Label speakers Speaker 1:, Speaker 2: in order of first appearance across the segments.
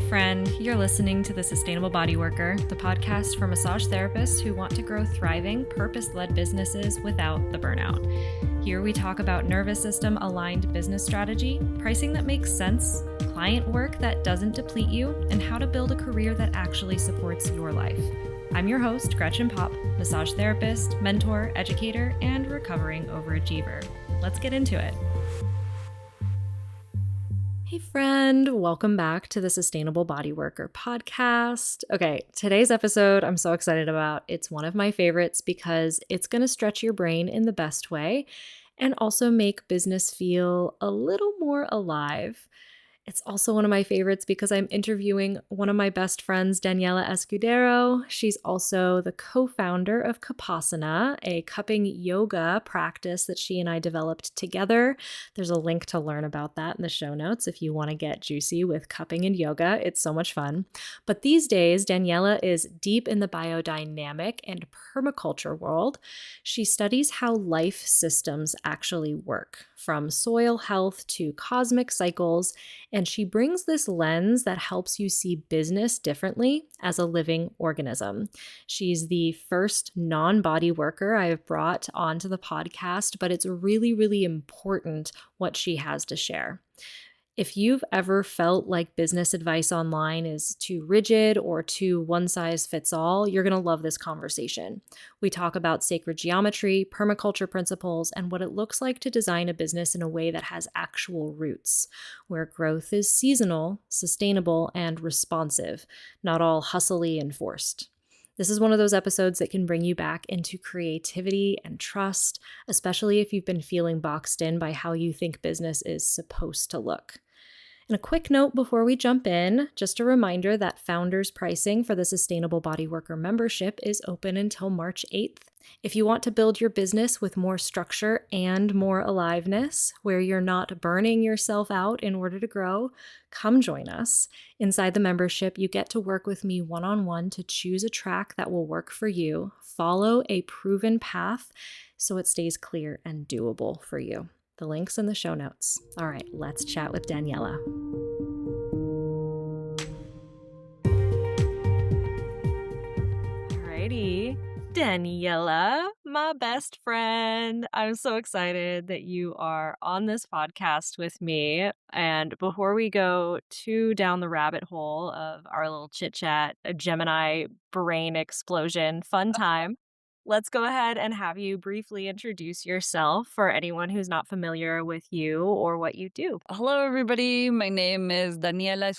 Speaker 1: friend. You're listening to The Sustainable Bodyworker, the podcast for massage therapists who want to grow thriving, purpose-led businesses without the burnout. Here we talk about nervous system aligned business strategy, pricing that makes sense, client work that doesn't deplete you, and how to build a career that actually supports your life. I'm your host, Gretchen Popp, massage therapist, mentor, educator, and recovering overachiever. Let's get into it. Hey friend, welcome back to the Sustainable Bodyworker podcast. Okay, today's episode I'm so excited about. It's one of my favorites because it's going to stretch your brain in the best way and also make business feel a little more alive. It's also one of my favorites because I'm interviewing one of my best friends, Daniela Escudero. She's also the co-founder of Kapasana, a cupping yoga practice that she and I developed together. There's a link to learn about that in the show notes if you want to get juicy with cupping and yoga. It's so much fun. But these days, Daniela is deep in the biodynamic and permaculture world. She studies how life systems actually work, from soil health to cosmic cycles, and she brings this lens that helps you see business differently as a living organism. She's the first non-body worker I have brought onto the podcast, but it's really, really important what she has to share. If you've ever felt like business advice online is too rigid or too one size fits all, you're going to love this conversation. We talk about sacred geometry, permaculture principles, and what it looks like to design a business in a way that has actual roots, where growth is seasonal, sustainable, and responsive, not all hustly and forced. This is one of those episodes that can bring you back into creativity and trust, especially if you've been feeling boxed in by how you think business is supposed to look. And a quick note before we jump in, just a reminder that founders pricing for the Sustainable Bodyworker membership is open until March 8th. If you want to build your business with more structure and more aliveness, where you're not burning yourself out in order to grow, come join us. Inside the membership, you get to work with me one-on-one to choose a track that will work for you, follow a proven path so it stays clear and doable for you. The link's in the show notes. All right, let's chat with Daniela. Alrighty, Daniela, my best friend. I'm so excited that you are on this podcast with me. And before we go too down the rabbit hole of our little chit chat, a Gemini brain explosion, fun time. Let's go ahead and have you briefly introduce yourself for anyone who's not familiar with you or what you do.
Speaker 2: Hello, everybody. My name is Daniela.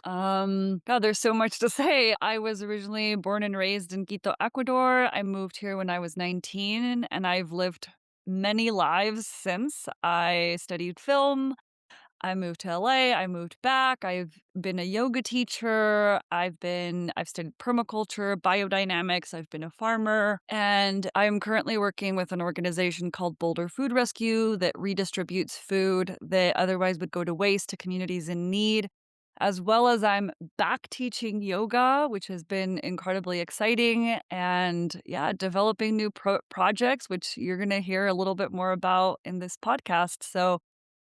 Speaker 2: God, there's so much to say. I was originally born and raised in Quito, Ecuador. I moved here when I was 19, and I've lived many lives since. I studied film. I moved to LA, I moved back, I've been a yoga teacher, I've studied permaculture, biodynamics, I've been a farmer, and I'm currently working with an organization called Boulder Food Rescue that redistributes food that otherwise would go to waste to communities in need. As well as I'm back teaching yoga, which has been incredibly exciting, and developing new projects, which you're going to hear a little bit more about in this podcast. So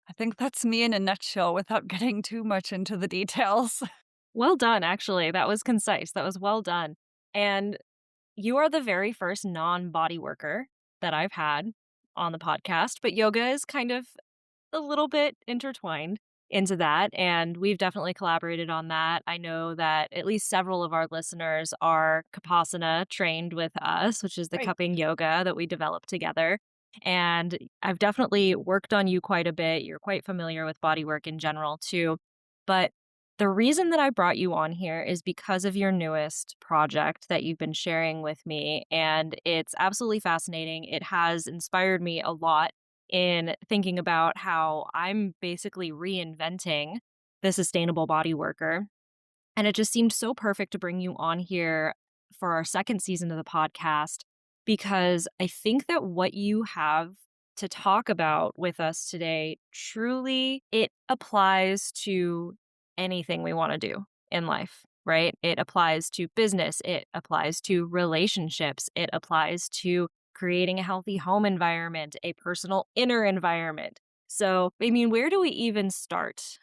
Speaker 2: I think that's me in a nutshell without getting too much into the details.
Speaker 1: Well done, actually. That was concise. That was well done. And you are the very first non-body worker that I've had on the podcast, but yoga is kind of a little bit intertwined into that, and we've definitely collaborated on that. I know that at least several of our listeners are Kapasana trained with us, which is the
Speaker 2: Right.
Speaker 1: cupping yoga that we developed together. And I've definitely worked on you quite a bit. You're quite familiar with bodywork in general too. But the reason that I brought you on here is because of your newest project that you've been sharing with me. And it's absolutely fascinating. It has inspired me a lot in thinking about how I'm basically reinventing the sustainable body worker. And it just seemed so perfect to bring you on here for our second season of the podcast, because I think that what you have to talk about with us today, truly, it applies to anything we want to do in life, right? It applies to business. It applies to relationships. It applies to creating a healthy home environment, a personal inner environment. So, I mean, where do we even start?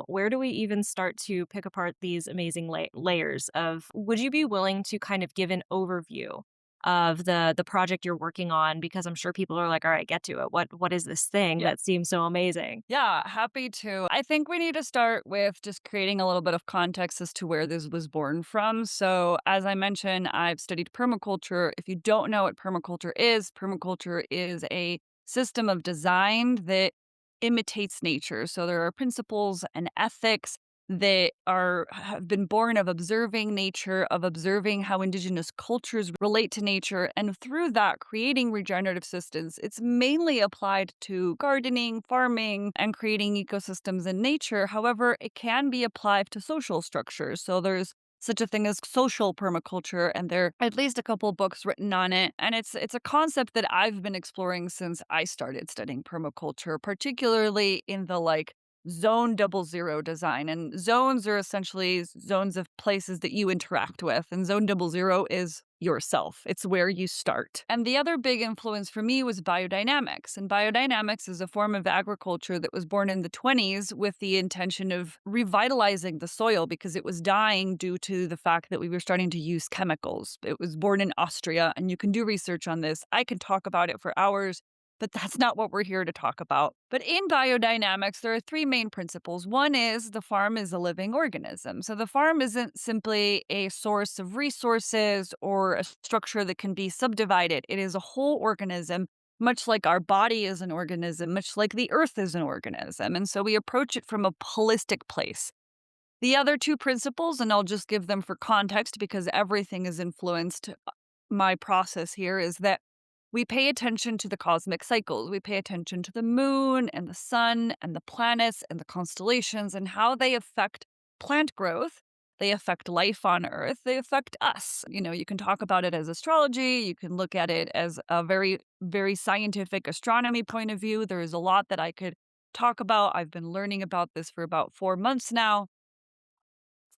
Speaker 1: Where do we even start to pick apart these amazing layers of? Would you be willing to kind of give an overview of the project you're working on? Because I'm sure people are like, "All right, get to it. What is this thing
Speaker 2: Yeah.
Speaker 1: that seems so amazing?"
Speaker 2: Yeah, happy to. I think we need to start with just creating a little bit of context as to where this was born from. So, as I mentioned, I've studied permaculture. If you don't know what permaculture is a system of design that imitates nature. So, there are principles and ethics that are have been born of observing nature, of observing how indigenous cultures relate to nature, and through that creating regenerative systems. It's mainly applied to gardening, farming, and creating ecosystems in nature. However, it can be applied to social structures. So there's such a thing as social permaculture, and there are at least a couple books written on it. And it's a concept that I've been exploring since I started studying permaculture, particularly in the zone 00 design. And zones are essentially zones of places that you interact with. And zone 00 is yourself. It's where you start. And the other big influence for me was biodynamics. And biodynamics is a form of agriculture that was born in the 20s with the intention of revitalizing the soil because it was dying due to the fact that we were starting to use chemicals. It was born in Austria, and you can do research on this. I could talk about it for hours, but that's not what we're here to talk about. But in biodynamics, there are three main principles. One is the farm is a living organism. So the farm isn't simply a source of resources or a structure that can be subdivided. It is a whole organism, much like our body is an organism, much like the earth is an organism. And so we approach it from a holistic place. The other two principles, and I'll just give them for context because everything is influenced my process here, is that we pay attention to the cosmic cycles. We pay attention to the moon and the sun and the planets and the constellations and how they affect plant growth. They affect life on Earth. They affect us. You can talk about it as astrology. You can look at it as a very, very scientific astronomy point of view. There is a lot that I could talk about. I've been learning about this for about 4 months now.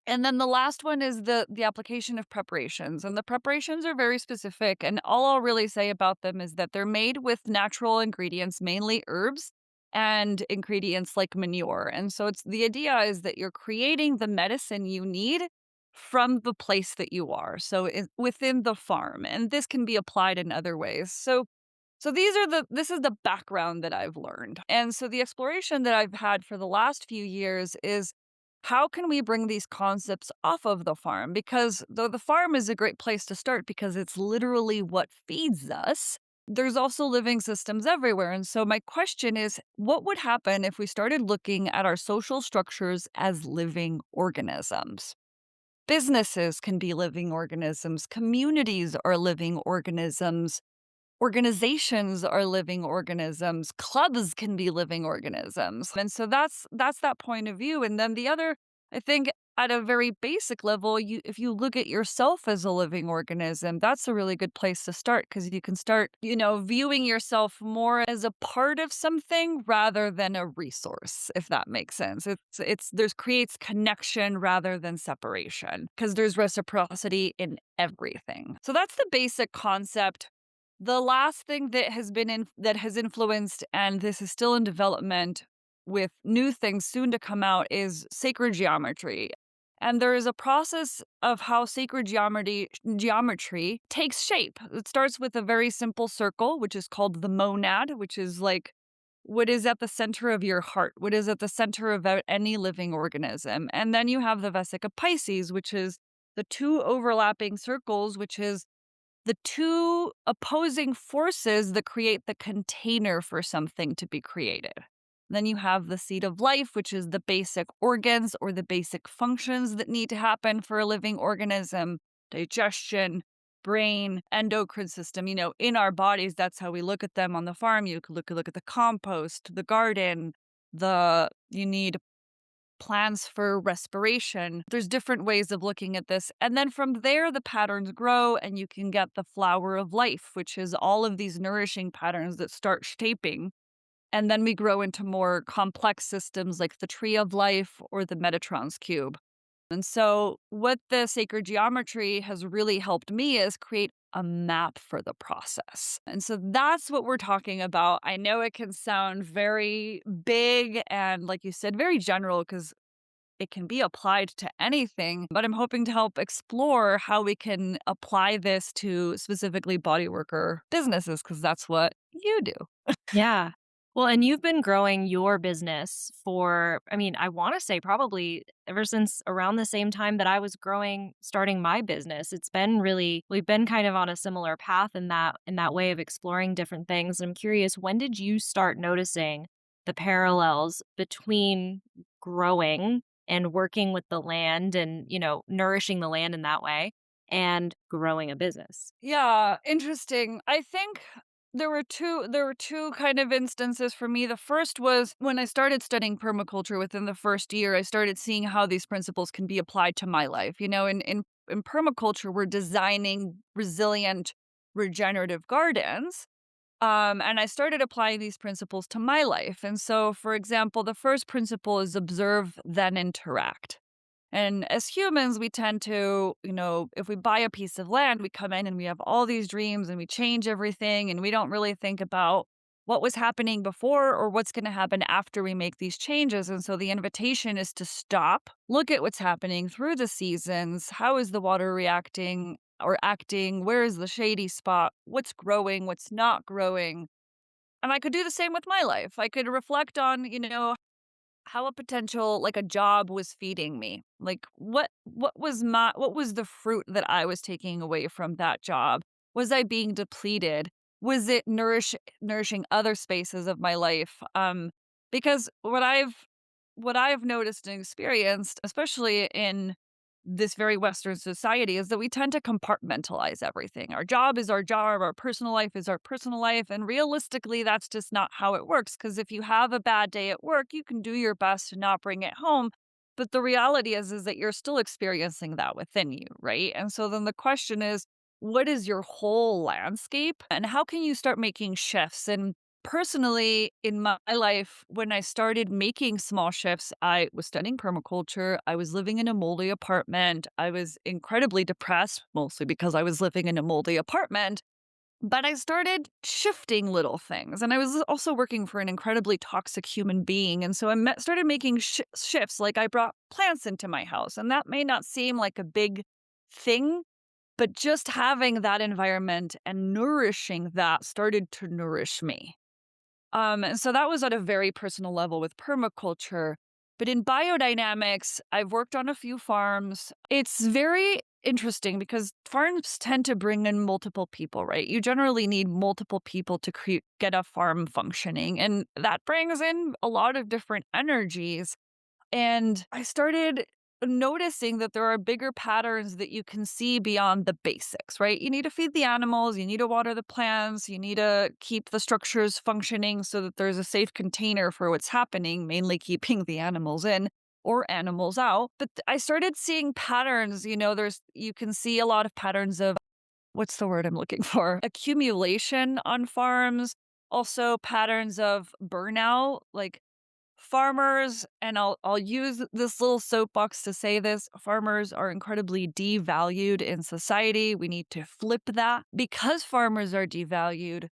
Speaker 2: And then the last one is the application of preparations. And the preparations are very specific. And all I'll really say about them is that they're made with natural ingredients, mainly herbs and ingredients like manure. And so it's the idea is that you're creating the medicine you need from the place that you are. So within the farm. And this can be applied in other ways. So this is the background that I've learned. And so the exploration that I've had for the last few years is how can we bring these concepts off of the farm? Because though the farm is a great place to start because it's literally what feeds us, there's also living systems everywhere. And so my question is, what would happen if we started looking at our social structures as living organisms? Businesses can be living organisms, communities are living organisms. Organizations are living organisms, clubs can be living organisms. And so that's that point of view. And then the other, I think at a very basic level, if you look at yourself as a living organism, that's a really good place to start because you can start, viewing yourself more as a part of something rather than a resource, if that makes sense. There's creates connection rather than separation because there's reciprocity in everything. So that's the basic concept. The last thing that has influenced, and this is still in development with new things soon to come out, is sacred geometry. And there is a process of how sacred geometry takes shape. It starts with a very simple circle, which is called the monad, which is like what is at the center of your heart, what is at the center of any living organism. And then you have the Vesica Pisces, which is the two overlapping circles, which is the two opposing forces that create the container for something to be created. Then you have the seed of life, which is the basic organs or the basic functions that need to happen for a living organism: digestion, brain, endocrine system. In our bodies, that's how we look at them on the farm. You could look at the compost, the garden, you need plans for respiration. There's different ways of looking at this. And then from there, the patterns grow and you can get the flower of life, which is all of these nourishing patterns that start shaping. And then we grow into more complex systems like the tree of life or the Metatron's cube. And so, what the sacred geometry has really helped me is create a map for the process. And so that's what we're talking about. I know it can sound very big and, like you said, very general because it can be applied to anything, but I'm hoping to help explore how we can apply this to specifically body worker businesses because that's what you do.
Speaker 1: Yeah. Well, and you've been growing your business for, I mean, I want to say probably ever since around the same time that I was starting my business. It's been really, we've been kind of on a similar path in that way of exploring different things. I'm curious, when did you start noticing the parallels between growing and working with the land and, nourishing the land in that way and growing a business?
Speaker 2: Yeah, interesting. I think there were two kind of instances for me. The first was when I started studying permaculture within the first year, I started seeing how these principles can be applied to my life. In permaculture, we're designing resilient regenerative gardens. And I started applying these principles to my life. And so, for example, the first principle is observe, then interact. And as humans, we tend to, if we buy a piece of land, we come in and we have all these dreams and we change everything and we don't really think about what was happening before or what's going to happen after we make these changes. And so the invitation is to stop, look at what's happening through the seasons. How is the water reacting or acting? Where is the shady spot? What's growing? What's not growing? And I could do the same with my life. I could reflect on, how a potential like a job was feeding me. Like what was the fruit that I was taking away from that job? Was I being depleted? Was it nourishing other spaces of my life? Because what I've noticed and experienced, especially in this very Western society, is that we tend to compartmentalize everything. Our job is our job, our personal life is our personal life. And realistically, that's just not how it works. Because if you have a bad day at work, you can do your best to not bring it home. But the reality is that you're still experiencing that within you, right? And so then the question is, what is your whole landscape and how can you start making shifts? And personally, in my life, when I started making small shifts, I was studying permaculture. I was living in a moldy apartment. I was incredibly depressed, mostly because I was living in a moldy apartment. But I started shifting little things. And I was also working for an incredibly toxic human being. And so started making shifts. Like I brought plants into my house. And that may not seem like a big thing, but just having that environment and nourishing that started to nourish me. And so that was at a very personal level with permaculture. But in biodynamics, I've worked on a few farms. It's very interesting because farms tend to bring in multiple people, right? You generally need multiple people to get a farm functioning. And that brings in a lot of different energies. And I started noticing that there are bigger patterns that you can see beyond the basics, right? You need to feed the animals, you need to water the plants, you need to keep the structures functioning so that there's a safe container for what's happening, mainly keeping the animals in or animals out. But I started seeing patterns, you can see a lot of patterns of what's the word I'm looking for? Accumulation on farms, also patterns of burnout, like farmers, and I'll use this little soapbox to say this, farmers are incredibly devalued in society. We need to flip that. Because farmers are devalued,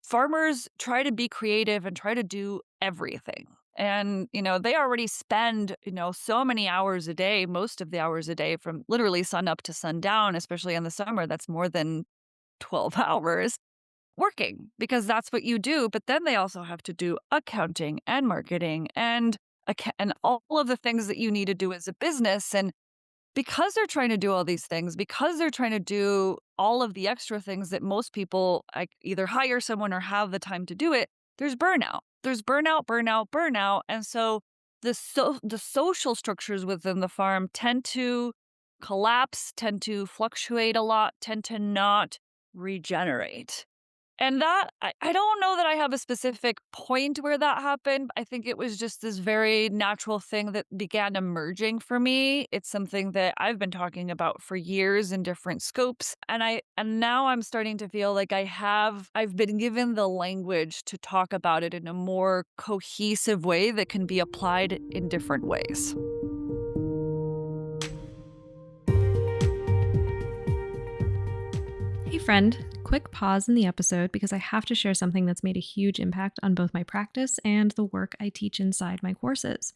Speaker 2: farmers try to be creative and try to do everything. And, they already spend, so many hours a day, most of the hours a day from literally sun up to sundown, especially in the summer. That's more than 12 hours working because that's what you do. But then they also have to do accounting and marketing and and all of the things that you need to do as a business. And because they're trying to do all these things, because they're trying to do all of the extra things that most people either hire someone or have the time to do it, there's burnout. There's burnout, burnout, burnout. And so the social structures within the farm tend to collapse, tend to fluctuate a lot, tend to not regenerate. And that I don't know that I have a specific point where that happened. I think it was just this very natural thing that began emerging for me. It's something that I've been talking about for years in different scopes. And now I'm starting to feel like I've been given the language to talk about it in a more cohesive way that can be applied in different ways.
Speaker 1: Hey, friend, quick pause in the episode because I have to share something that's made a huge impact on both my practice and the work I teach inside my courses.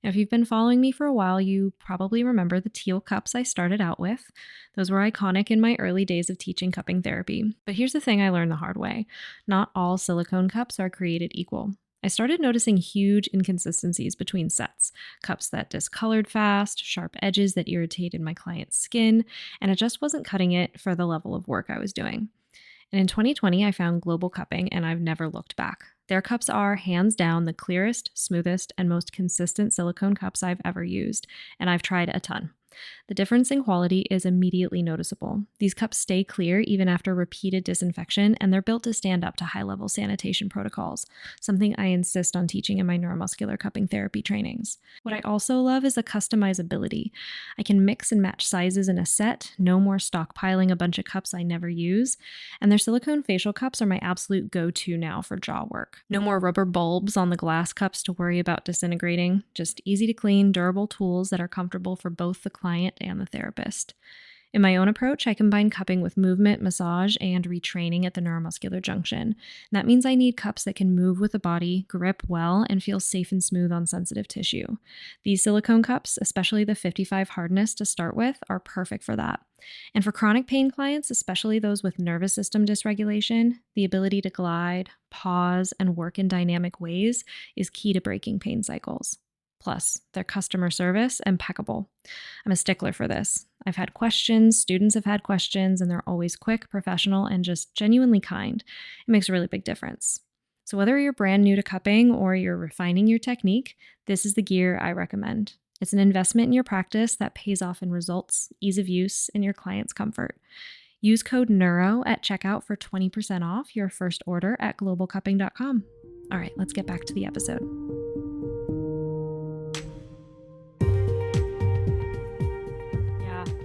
Speaker 1: Now, if you've been following me for a while, you probably remember the teal cups I started out with. Those were iconic in my early days of teaching cupping therapy. But here's the thing I learned the hard way: not all silicone cups are created equal. I started noticing huge inconsistencies between sets: cups that discolored fast, sharp edges that irritated my client's skin, and it just wasn't cutting it for the level of work I was doing. And in 2020, I found Global Cupping and I've never looked back. Their cups are hands down the clearest, smoothest, and most consistent silicone cups I've ever used, and I've tried a ton. The difference in quality is immediately noticeable. These cups stay clear even after repeated disinfection, and they're built to stand up to high level sanitation protocols, something I insist on teaching in my neuromuscular cupping therapy trainings. What I also love is the customizability. I can mix and match sizes in a set, no more stockpiling a bunch of cups I never use, and their silicone facial cups are my absolute go to now for jaw work. No more rubber bulbs on the glass cups to worry about disintegrating, just easy to clean, durable tools that are comfortable for both the client and the therapist. In my own approach, I combine cupping with movement, massage, and retraining at the neuromuscular junction. And that means I need cups that can move with the body, grip well, and feel safe and smooth on sensitive tissue. These silicone cups, especially the 55 hardness to start with, are perfect for that. And for chronic pain clients, especially those with nervous system dysregulation, the ability to glide, pause, and work in dynamic ways is key to breaking pain cycles. Plus, their customer service, impeccable. I'm a stickler for this. I've had questions, students have had questions, and they're always quick, professional, and just genuinely kind. It makes a really big difference. So whether you're brand new to cupping or you're refining your technique, this is the gear I recommend. It's an investment in your practice that pays off in results, ease of use, and your client's comfort. Use code NEURO at checkout for 20% off your first order at globalcupping.com. All right, let's get back to the episode.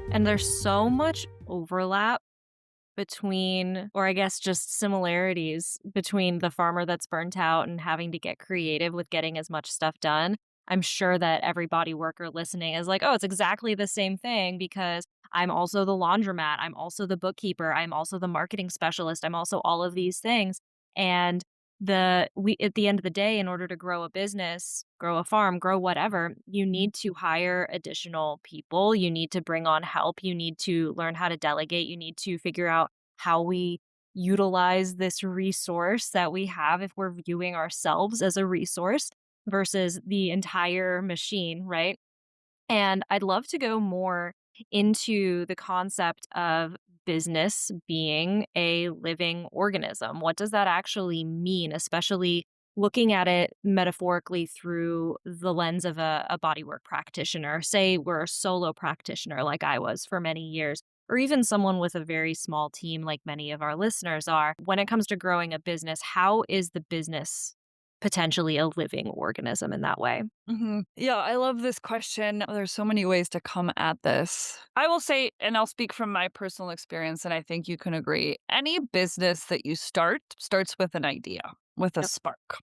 Speaker 1: And there's so much overlap between, or I guess just similarities between the farmer that's burnt out and having to get creative with getting as much stuff done. I'm sure that every body worker listening is like, oh, it's exactly the same thing because I'm also the laundromat. I'm also the bookkeeper. I'm also the marketing specialist. I'm also all of these things. And we at the end of the day, in order to grow a business, grow a farm, grow whatever, you need to hire additional people. You need to bring on help. You need to learn how to delegate. You need to figure out how we utilize this resource that we have if we're viewing ourselves as a resource versus the entire machine, right? And I'd love to go more into the concept of business being a living organism. What does that actually mean, especially looking at it metaphorically through the lens of a bodywork practitioner? Say we're a solo practitioner like I was for many years, or even someone with a very small team like many of our listeners are. When it comes to growing a business, how is the business potentially a living organism in that way?
Speaker 2: Yeah, I love this question. There's so many ways to come at this. I will say, and I'll speak from my personal experience, and I think you can agree. Any business that you start starts with an idea, with a spark,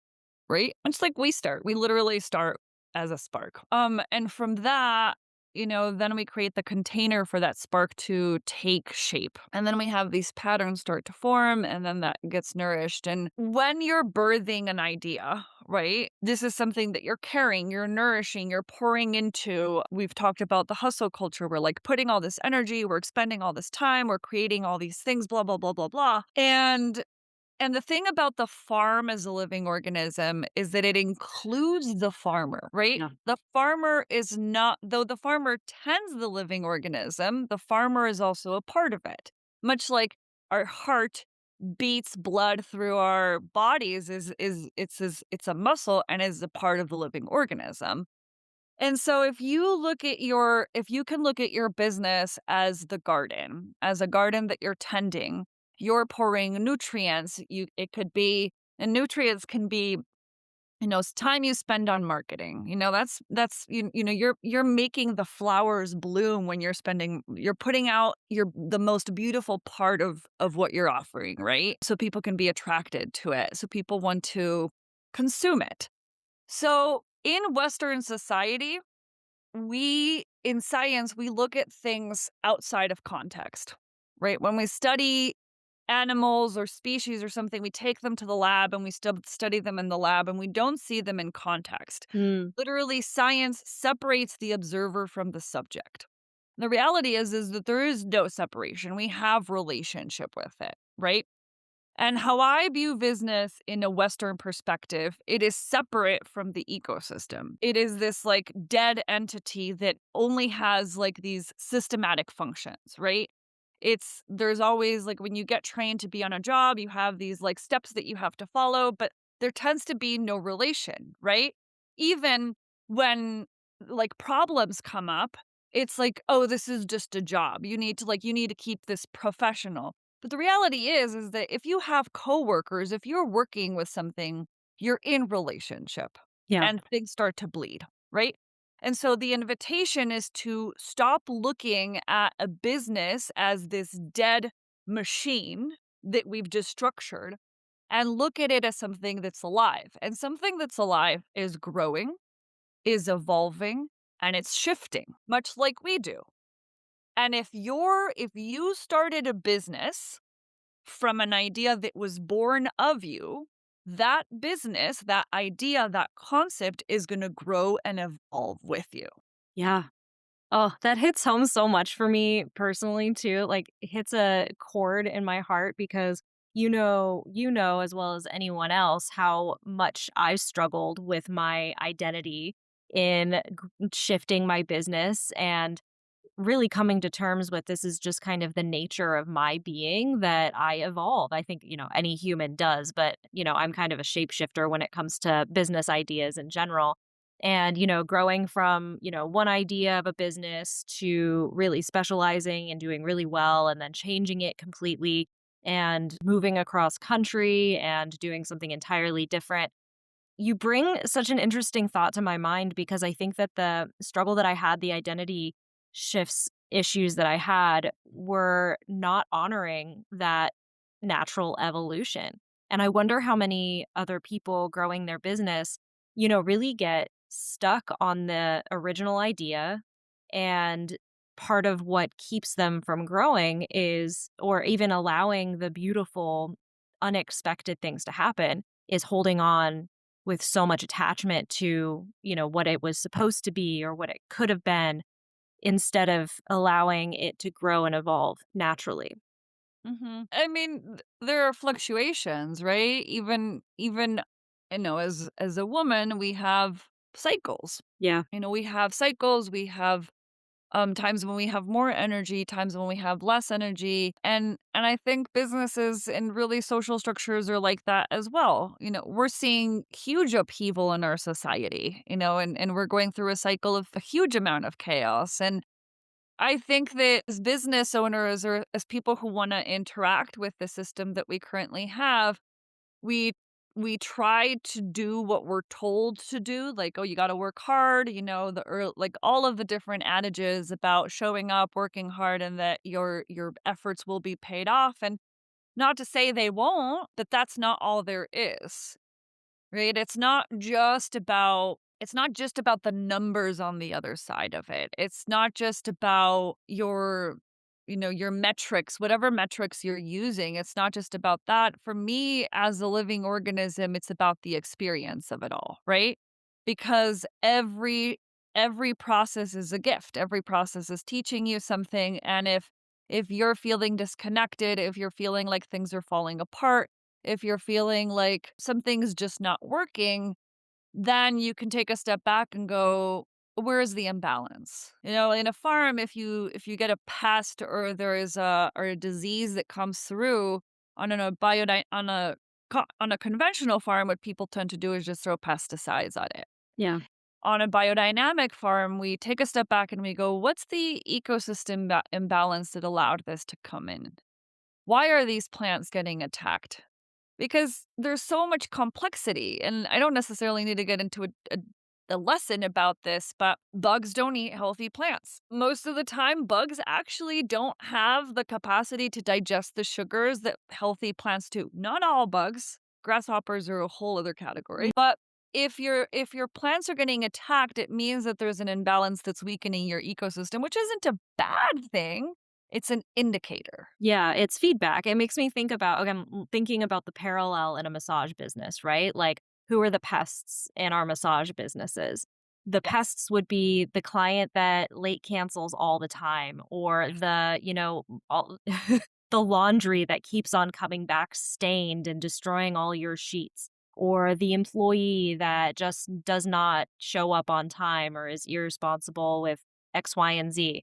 Speaker 2: right? It's like we start. We literally start as a spark. And from that, then we create the container for that spark to take shape. And then we have these patterns start to form, and then that gets nourished. And when you're birthing an idea, right, this is something that you're carrying, you're nourishing, you're pouring into. We've talked about the hustle culture. We're like putting all this energy, we're expending all this time, we're creating all these things, blah, blah, blah, blah, blah. And the thing about the farm as a living organism is that it includes the farmer, right? Yeah. The farmer is not, though the farmer tends the living organism, the farmer is also a part of it. Much like our heart beats blood through our bodies it's a muscle and is a part of the living organism. And so if you can look at your business as the garden, as a garden that you're tending, you're pouring nutrients. It could be, and nutrients can be, time you spend on marketing. You're making the flowers bloom when you're putting out the most beautiful part of what you're offering, right? So people can be attracted to it. So people want to consume it. So in Western society, in science, we look at things outside of context. right? When we study animals or species or something, we take them to the lab and we still study them in the lab and we don't see them in context.
Speaker 1: Mm,
Speaker 2: Literally, science separates the observer from the subject. The reality is that there is no separation. We have relationship with it, right? And how I view business in a Western perspective, it is separate from the ecosystem. It is this like dead entity that only has like these systematic functions, right? There's always like when you get trained to be on a job, you have these like steps that you have to follow, but there tends to be no relation, right? Even when like problems come up, it's like, oh, this is just a job. You need to keep this professional, but the reality is that if you have coworkers, if you're working with something, you're in relationship
Speaker 1: yeah.
Speaker 2: and things start to bleed, right? And so the invitation is to stop looking at a business as this dead machine that we've just structured and look at it as something that's alive. And something that's alive is growing, is evolving, and it's shifting, much like we do. And if you started a business from an idea that was born of you, that business, that idea, that concept is going to grow and evolve with you.
Speaker 1: Yeah. Oh, that hits home so much for me personally too. Like it hits a chord in my heart because you know as well as anyone else how much I struggled with my identity in shifting my business and really coming to terms with this is just kind of the nature of my being that I evolve. I think, any human does, but, I'm kind of a shapeshifter when it comes to business ideas in general. And, growing from, one idea of a business to really specializing and doing really well and then changing it completely and moving across country and doing something entirely different. You bring such an interesting thought to my mind because I think that the struggle that I had, the identity shifts issues that I had were not honoring that natural evolution. And I wonder how many other people growing their business, really get stuck on the original idea. And part of what keeps them from growing is, or even allowing the beautiful, unexpected things to happen, is holding on with so much attachment to, what it was supposed to be or what it could have been instead of allowing it to grow and evolve naturally.
Speaker 2: I mean, there are fluctuations, right? Even as a woman, we have cycles.
Speaker 1: Yeah.
Speaker 2: We have cycles, we have times when we have more energy, times when we have less energy. And I think businesses and really social structures are like that as well. We're seeing huge upheaval in our society, and we're going through a cycle of a huge amount of chaos. And I think that as business owners or as people who want to interact with the system that we currently have, we we try to do what we're told to do, like, "Oh, you gotta work hard," like, all of the different adages about showing up, working hard, and that your efforts will be paid off, and not to say they won't, but that's not all there is. Right? It's not just about the numbers on the other side of it. It's not just about your metrics, whatever metrics you're using. It's not just about that. For me as a living organism, it's about the experience of it all, right? Because every process is a gift. Every process is teaching you something, and if you're feeling disconnected, if you're feeling like things are falling apart, if you're feeling like something's just not working, then you can take a step back and go, where is the imbalance? In a farm, if you get a pest or there is a disease that comes through on a conventional farm, what people tend to do is just throw pesticides at it.
Speaker 1: Yeah.
Speaker 2: On a biodynamic farm, we take a step back and we go, what's the ecosystem imbalance that allowed this to come in? Why are these plants getting attacked? Because there's so much complexity, and I don't necessarily need to get into a lesson about this, but bugs don't eat healthy plants. Most of the time, bugs actually don't have the capacity to digest the sugars that healthy plants do. Not all bugs. Grasshoppers are a whole other category. But if your plants are getting attacked, it means that there's an imbalance that's weakening your ecosystem, which isn't a bad thing. It's an indicator.
Speaker 1: Yeah, it's feedback. It makes me think about okay, I'm thinking about the parallel in a massage business, right? Like, who are the pests in our massage businesses? The
Speaker 2: Yes.
Speaker 1: pests would be the client that late cancels all the time, or the, all the laundry that keeps on coming back stained and destroying all your sheets, or the employee that just does not show up on time or is irresponsible with X, Y, and Z.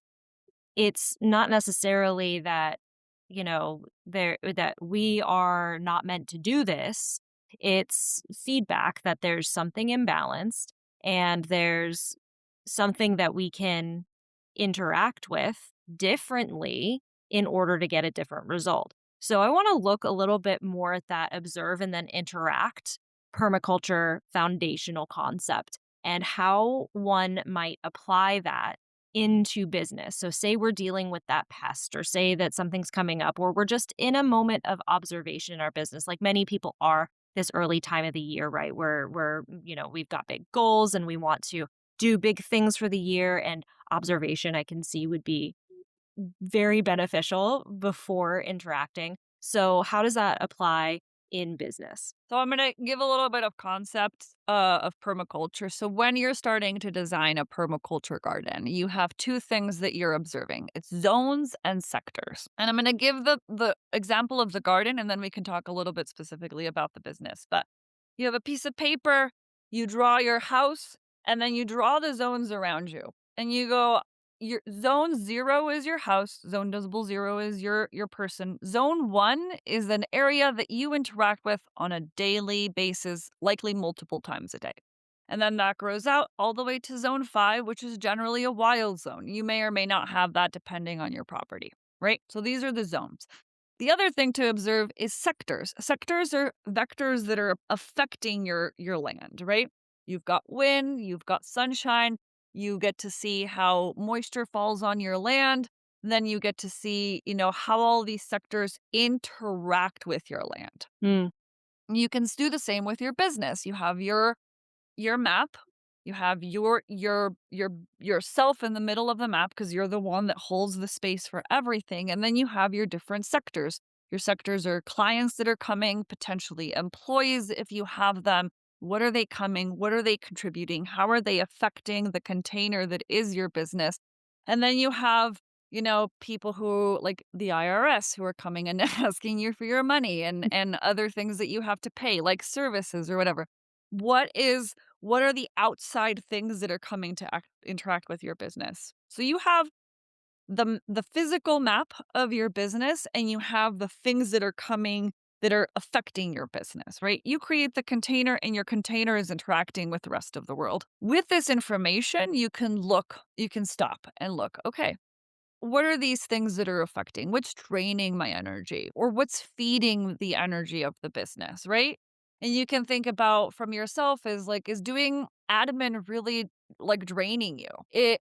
Speaker 1: It's not necessarily that, there that we are not meant to do this. It's feedback that there's something imbalanced and there's something that we can interact with differently in order to get a different result. So I want to look a little bit more at that observe and then interact permaculture foundational concept and how one might apply that into business. So, say we're dealing with that pest, or say that something's coming up, or we're just in a moment of observation in our business, like many people are this early time of the year, right? We've got big goals and we want to do big things for the year. And observation, I can see, would be very beneficial before interacting. So, how does that apply in business?
Speaker 2: So I'm going to give a little bit of concept of permaculture. So when you're starting to design a permaculture garden, you have two things that you're observing. It's zones and sectors. And I'm going to give the example of the garden, and then we can talk a little bit specifically about the business. But you have a piece of paper, you draw your house, and then you draw the zones around you. And you go, your zone 0 is your house, zone double 0 is your person. Zone 1 is an area that you interact with on a daily basis, likely multiple times a day. And then that grows out all the way to zone 5, which is generally a wild zone. You may or may not have that depending on your property, right? So these are the zones. The other thing to observe is sectors. Sectors are vectors that are affecting your land, right? You've got wind, you've got sunshine, you get to see how moisture falls on your land. Then you get to see, how all these sectors interact with your land.
Speaker 1: Mm,
Speaker 2: You can do the same with your business. You have your map. You have yourself in the middle of the map because you're the one that holds the space for everything. And then you have your different sectors. Your sectors are clients that are coming, potentially employees if you have them. What are they coming? What are they contributing? How are they affecting the container that is your business? And then you have, people who like the IRS who are coming and asking you for your money and other things that you have to pay, like services or whatever. What are the outside things that are coming to interact with your business? So you have the physical map of your business and you have the things that are coming that are affecting your business, right? You create the container and your container is interacting with the rest of the world. With this information, you can stop and look, okay, what are these things that are affecting? What's draining my energy or what's feeding the energy of the business, right? And you can think about from yourself is doing admin really like draining you?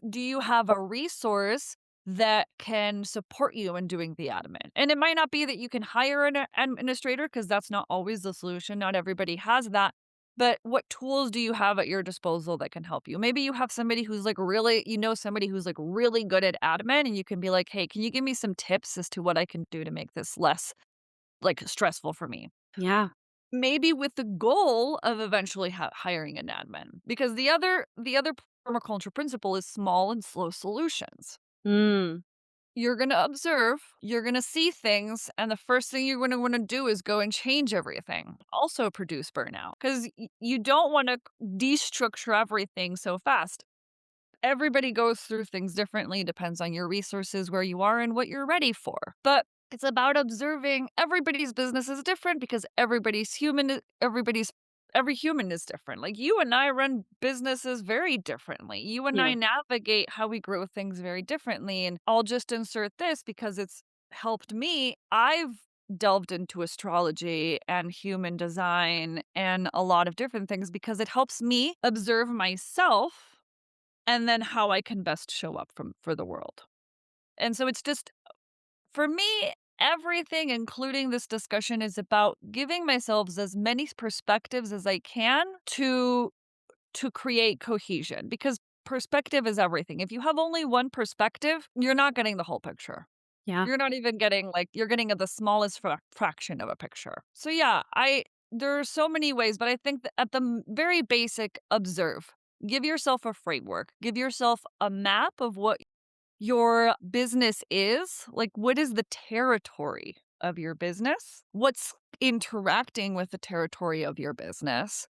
Speaker 2: Do you have a resource that can support you in doing the admin? And it might not be that you can hire an administrator because that's not always the solution. Not everybody has that. But what tools do you have at your disposal that can help you? Maybe you have somebody who's like really, somebody who's like really good at admin and you can be like, "Hey, can you give me some tips as to what I can do to make this less like stressful for me?"
Speaker 1: yeah.
Speaker 2: Maybe with the goal of eventually hiring an admin. Because the other permaculture principle is small and slow solutions.
Speaker 1: Mm,
Speaker 2: You're going to observe, you're going to see things, and the first thing you're going to want to do is go and change everything. Also produce burnout because you don't want to destructure everything so fast. Everybody goes through things differently, depends on your resources, where you are, and what you're ready for. But it's about observing everybody's business is different because every human is different. Like you and I run businesses very differently. You and I
Speaker 1: yeah.
Speaker 2: navigate how we grow things very differently. And I'll just insert this because it's helped me. I've delved into astrology and human design and a lot of different things because it helps me observe myself and then how I can best show up for the world. And so it's just for me, everything, including this discussion, is about giving myself as many perspectives as I can to create cohesion. Because perspective is everything. If you have only one perspective, you're not getting the whole picture.
Speaker 1: Yeah.
Speaker 2: You're not even getting like you're getting the smallest fraction of a picture. So yeah, I there are so many ways, but I think that at the very basic, observe. Give yourself a framework. Give yourself a map of what your business is. Like, what is the territory of your business? What's interacting with the territory of your business?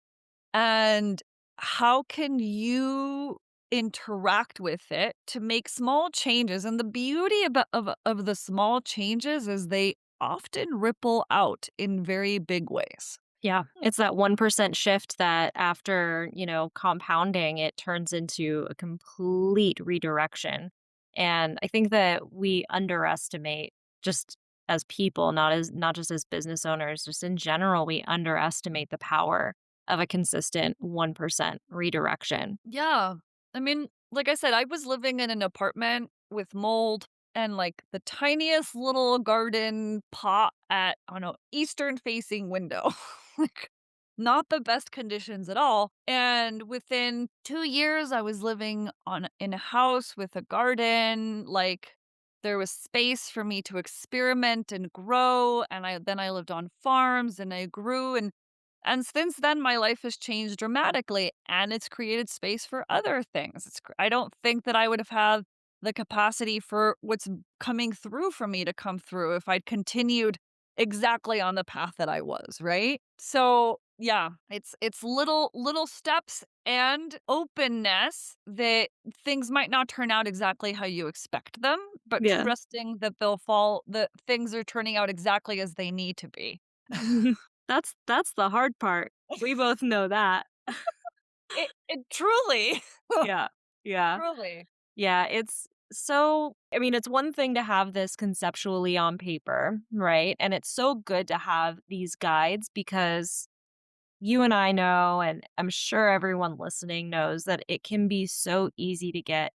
Speaker 2: And how can you interact with it to make small changes? And the beauty of the small changes is they often ripple out in very big ways.
Speaker 1: Yeah, it's that 1% shift that after, compounding, it turns into a complete redirection. And I think that we underestimate just as people, not just as business owners, just in general, we underestimate the power of a consistent 1% redirection.
Speaker 2: Yeah. I mean, like I said, I was living in an apartment with mold and like the tiniest little garden pot at, I don't know, eastern facing window. Like, not the best conditions at all. And within 2 years, I was living in a house with a garden. Like, there was space for me to experiment and grow. And I lived on farms and I grew and since then, my life has changed dramatically, and it's created space for other things. I don't think that I would have had the capacity for what's coming through for me to come through if I'd continued exactly on the path that I was, right? So, yeah, it's little steps and openness that things might not turn out exactly how you expect them, but
Speaker 1: Yeah.
Speaker 2: trusting that things are turning out exactly as they need to be.
Speaker 1: That's the hard part. We both know that.
Speaker 2: It truly,
Speaker 1: Yeah. Yeah.
Speaker 2: truly.
Speaker 1: Yeah, it's one thing to have this conceptually on paper, right? And it's so good to have these guides because you and I know, and I'm sure everyone listening knows that it can be so easy to get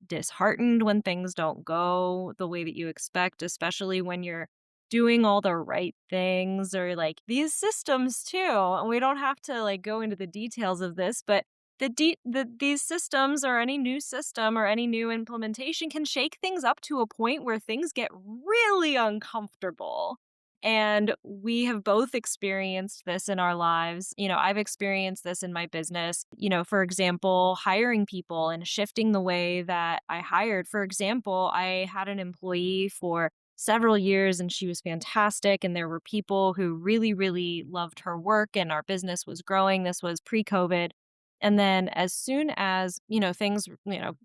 Speaker 1: disheartened when things don't go the way that you expect, especially when you're doing all the right things or like these systems too. And we don't have to like go into the details of this, but these systems or any new system or any new implementation can shake things up to a point where things get really uncomfortable. And we have both experienced this in our lives. I've experienced this in my business. For example, hiring people and shifting the way that I hired. For example, I had an employee for several years and she was fantastic. And there were people who really, really loved her work and our business was growing. This was pre COVID. And then as soon as, things,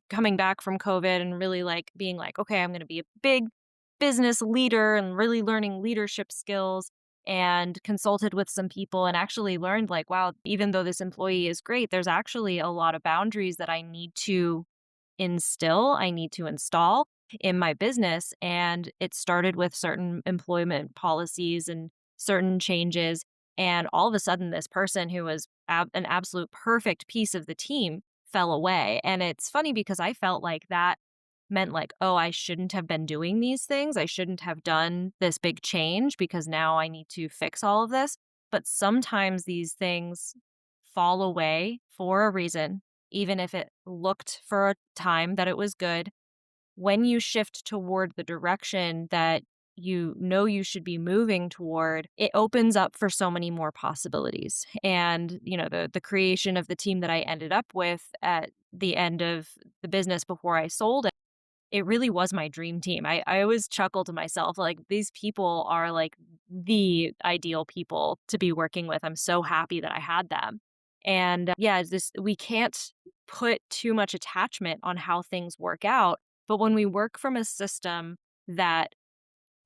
Speaker 1: coming back from COVID and really like being like, okay, I'm going to be a big business leader and really learning leadership skills and consulted with some people and actually learned like, wow, even though this employee is great, there's actually a lot of boundaries that I need to install in my business. And it started with certain employment policies and certain changes. And all of a sudden, this person who was an absolute perfect piece of the team fell away. And it's funny because I felt like that meant like, oh, I shouldn't have been doing these things. I shouldn't have done this big change because now I need to fix all of this. But sometimes these things fall away for a reason, even if it looked for a time that it was good. When you shift toward the direction that you know you should be moving toward, it opens up for so many more possibilities. And, the creation of the team that I ended up with at the end of the business before I sold it really was my dream team. I always chuckle to myself, like, these people are, like, the ideal people to be working with. I'm so happy that I had them. And, yeah, it's just we can't put too much attachment on how things work out, but when we work from a system that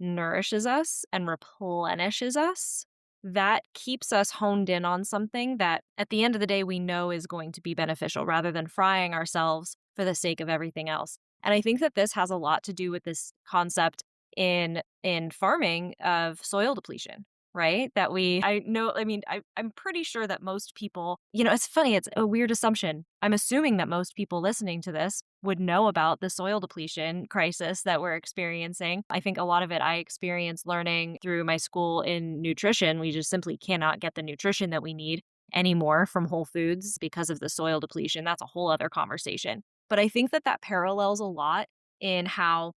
Speaker 1: nourishes us and replenishes us, that keeps us honed in on something that at the end of the day we know is going to be beneficial rather than frying ourselves for the sake of everything else. And I think that this has a lot to do with this concept in farming of soil depletion, right? That I know, I mean, I'm pretty sure that most people, it's funny, it's a weird assumption. I'm assuming that most people listening to this would know about the soil depletion crisis that we're experiencing. I think a lot of it I experienced learning through my school in nutrition. We just simply cannot get the nutrition that we need. anymore from Whole Foods because of the soil depletion. That's a whole other conversation. But I think that that parallels a lot in how,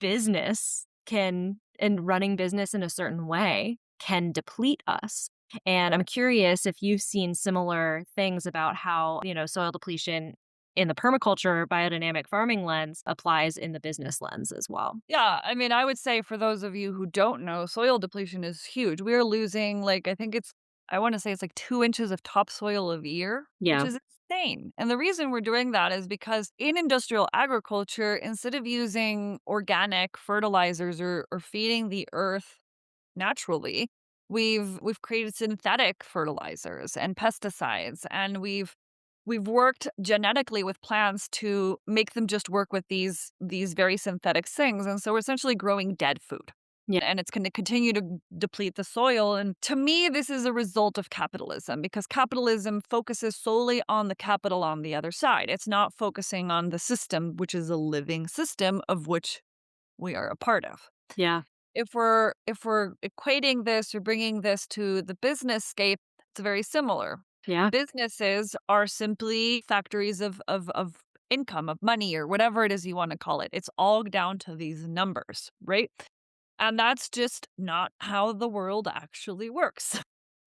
Speaker 1: business can and running business in a certain way can deplete us. And I'm curious if you've seen similar things about how, soil depletion in the permaculture biodynamic farming lens applies in the business lens as well.
Speaker 2: Yeah, I mean, I would say for those of you who don't know, soil depletion is huge. We are losing, like, I want to say it's like 2 inches of topsoil a year, which
Speaker 1: Yeah.
Speaker 2: is insane. And the reason we're doing that is because in industrial agriculture, instead of using organic fertilizers or feeding the earth naturally, we've created synthetic fertilizers and pesticides, and we've worked genetically with plants to make them just work with these very synthetic things, and so we're essentially growing dead food.
Speaker 1: Yeah.
Speaker 2: And it's going to continue to deplete the soil. And to me, this is a result of capitalism because capitalism focuses solely on the capital on the other side. It's not focusing on the system, which is a living system of which we are a part of.
Speaker 1: Yeah.
Speaker 2: If we're equating this or bringing this to the business scape, it's very similar.
Speaker 1: Yeah.
Speaker 2: Businesses are simply factories of income, of money, or whatever it is you want to call it. It's all down to these numbers, right? And that's just not how the world actually works.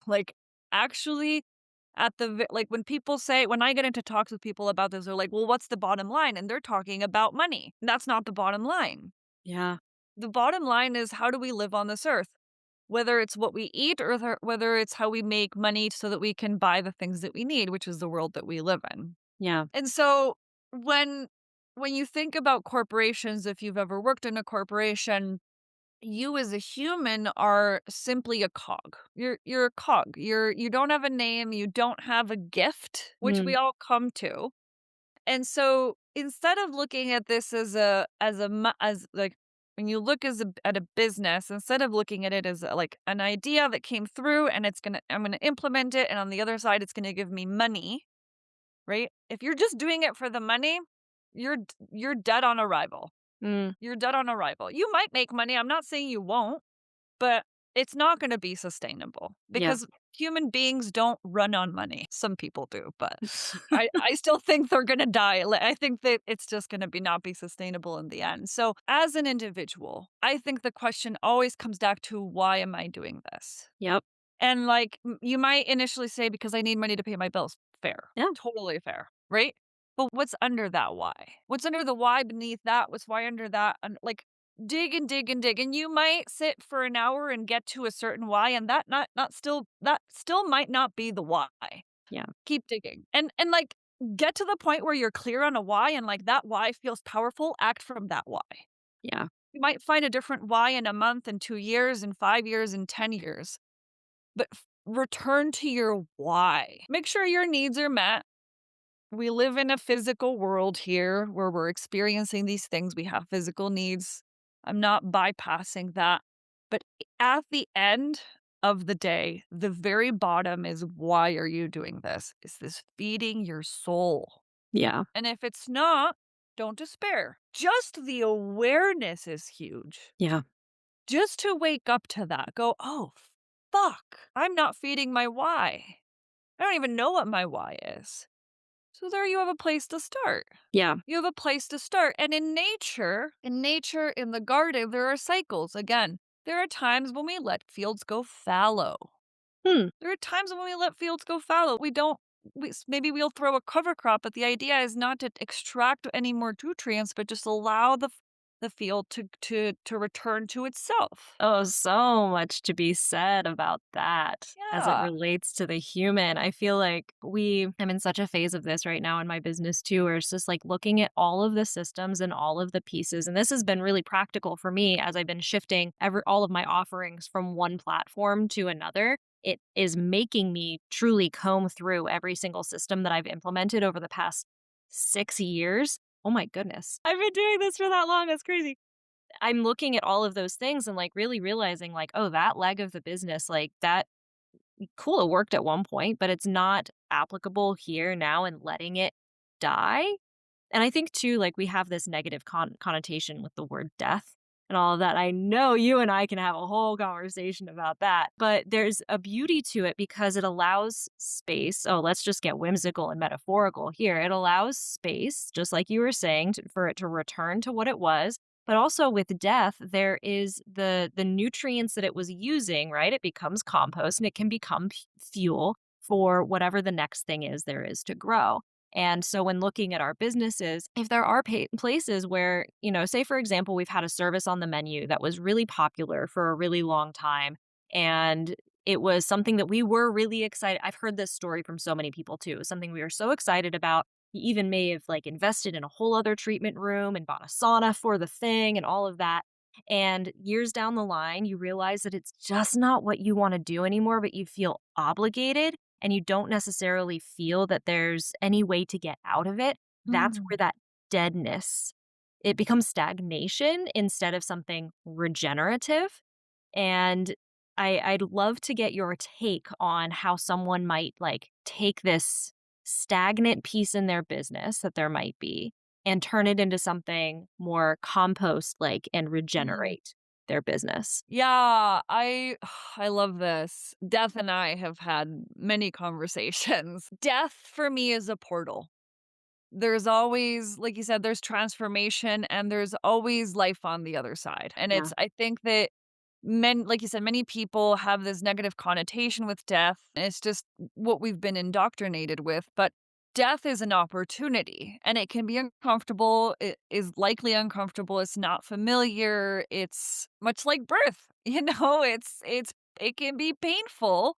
Speaker 2: Like, actually, like when I get into talks with people about this, they're like, well, what's the bottom line? And they're talking about money. That's not the bottom line.
Speaker 1: Yeah.
Speaker 2: The bottom line is, how do we live on this earth? Whether it's what we eat or whether it's how we make money so that we can buy the things that we need, which is the world that we live in.
Speaker 1: Yeah.
Speaker 2: And so when you think about corporations, if you've ever worked in a corporation, you as a human are simply a cog. You're a cog. You don't have a name, you don't have a gift, which
Speaker 1: Mm.
Speaker 2: we all come to. And so instead of looking at this as like when you look at a business, instead of looking at it as like an idea that came through and I'm gonna implement it, and on the other side it's gonna give me money, right? If you're just doing it for the money, you're dead on arrival.
Speaker 1: Mm.
Speaker 2: You're dead on arrival. You might make money. I'm not saying you won't, but it's not gonna be sustainable
Speaker 1: Yeah.
Speaker 2: because human beings don't run on money. Some people do, but I still think they're gonna die. I think that it's just gonna be not be sustainable in the end. So, as an individual, I think the question always comes back to, why am I doing this?
Speaker 1: Yep.
Speaker 2: And, like, you might initially say, "Because I need money to pay my bills." Fair.
Speaker 1: Yeah.
Speaker 2: Totally fair, right? But what's under that why? What's under the why beneath that? What's why under that? And, like, dig and dig and dig, and you might sit for an hour and get to a certain why, and that still might not be the why.
Speaker 1: Yeah.
Speaker 2: Keep digging. And, get to the point where you're clear on a why, and, like, that why feels powerful, act from that why.
Speaker 1: Yeah.
Speaker 2: You might find a different why in a month, in 2 years, in 5 years, in 10 years. But return to your why. Make sure your needs are met. We live in a physical world here where we're experiencing these things. We have physical needs. I'm not bypassing that. But at the end of the day, the very bottom is, why are you doing this? Is this feeding your soul?
Speaker 1: Yeah.
Speaker 2: And if it's not, don't despair. Just the awareness is huge.
Speaker 1: Yeah.
Speaker 2: Just to wake up to that, go, oh, fuck, I'm not feeding my why. I don't even know what my why is. So there you have a place to start.
Speaker 1: Yeah.
Speaker 2: You have a place to start. And in the garden, there are cycles. Again, there are times when we let fields go fallow.
Speaker 1: Hmm.
Speaker 2: There are times when we let fields go fallow. Maybe we'll throw a cover crop, but the idea is not to extract any more nutrients, but just allow the field to return to itself.
Speaker 1: Oh, so much to be said about that as it
Speaker 2: Yeah.
Speaker 1: relates to the human. I feel like I'm in such a phase of this right now in my business too, where it's just like looking at all of the systems and all of the pieces. And this has been really practical for me as I've been shifting all of my offerings from one platform to another. It is making me truly comb through every single system that I've implemented over the past 6 years. Oh my goodness. I've been doing this for that long. That's crazy. I'm looking at all of those things and like really realizing like, oh, that leg of the business, like that, cool, it worked at one point, but it's not applicable here now, and letting it die. And I think too, like we have this negative connotation with the word death. and all of that. I know you and I can have a whole conversation about that, but there's a beauty to it because it allows space. Oh, let's just get whimsical and metaphorical here. It allows space, just like you were saying, for it to return to what it was. But also with death, there is the nutrients that it was using, right? It becomes compost and it can become fuel for whatever the next thing is there is to grow. And so, when looking at our businesses, if there are places where, say, for example, we've had a service on the menu that was really popular for a really long time, and it was something that we were really excited. I've heard this story from so many people too. It was something we were so excited about. You even may have like invested in a whole other treatment room and bought a sauna for the thing and all of that. And years down the line, you realize that it's just not what you want to do anymore, but you feel obligated and you don't necessarily feel that there's any way to get out of it. That's where
Speaker 2: Mm.
Speaker 1: that deadness, it becomes stagnation instead of something regenerative. And I'd love to get your take on how someone might like take this stagnant piece in their business that there might be and turn it into something more compost like and
Speaker 2: Mm.
Speaker 1: regenerate their business.
Speaker 2: Yeah, I love this. Death and I have had many conversations. Death for me is a portal. There's always, like you said, there's transformation and there's always life on the other side. And
Speaker 1: Yeah.
Speaker 2: I think that like you said, many people have this negative connotation with death. It's just what we've been indoctrinated with. But death is an opportunity and it can be uncomfortable. It is likely uncomfortable. It's not familiar. It's much like birth. It can be painful,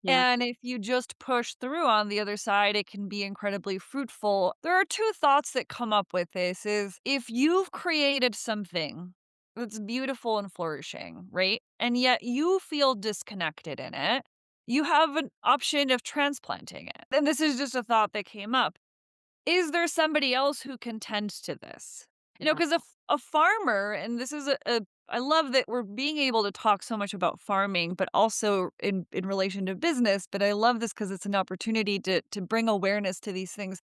Speaker 1: Yeah.
Speaker 2: and if you just push through on the other side, it can be incredibly fruitful. There are two thoughts that come up with this is if you've created something that's beautiful and flourishing, right? And yet you feel disconnected in it, you have an option of transplanting it. And this is just a thought that came up. Is there somebody else who can tend to this?
Speaker 1: Yeah.
Speaker 2: Because a farmer, and this is I love that we're being able to talk so much about farming, but also in relation to business. But I love this because it's an opportunity to bring awareness to these things.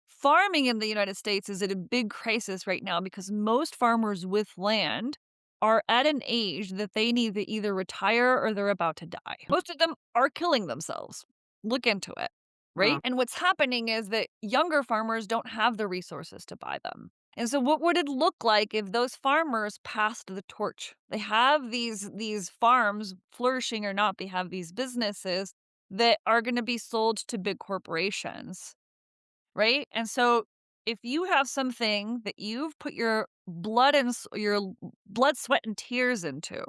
Speaker 2: Farming in the United States is at a big crisis right now because most farmers with land are at an age that they need to either retire or they're about to die. Most of them are killing themselves. Look into it, right?
Speaker 1: Wow.
Speaker 2: And what's happening is that younger farmers don't have the resources to buy them. And so what would it look like if those farmers passed the torch? They have these farms flourishing or not, they have these businesses that are going to be sold to big corporations, right? And so if you have something that you've put your blood, sweat, and tears into,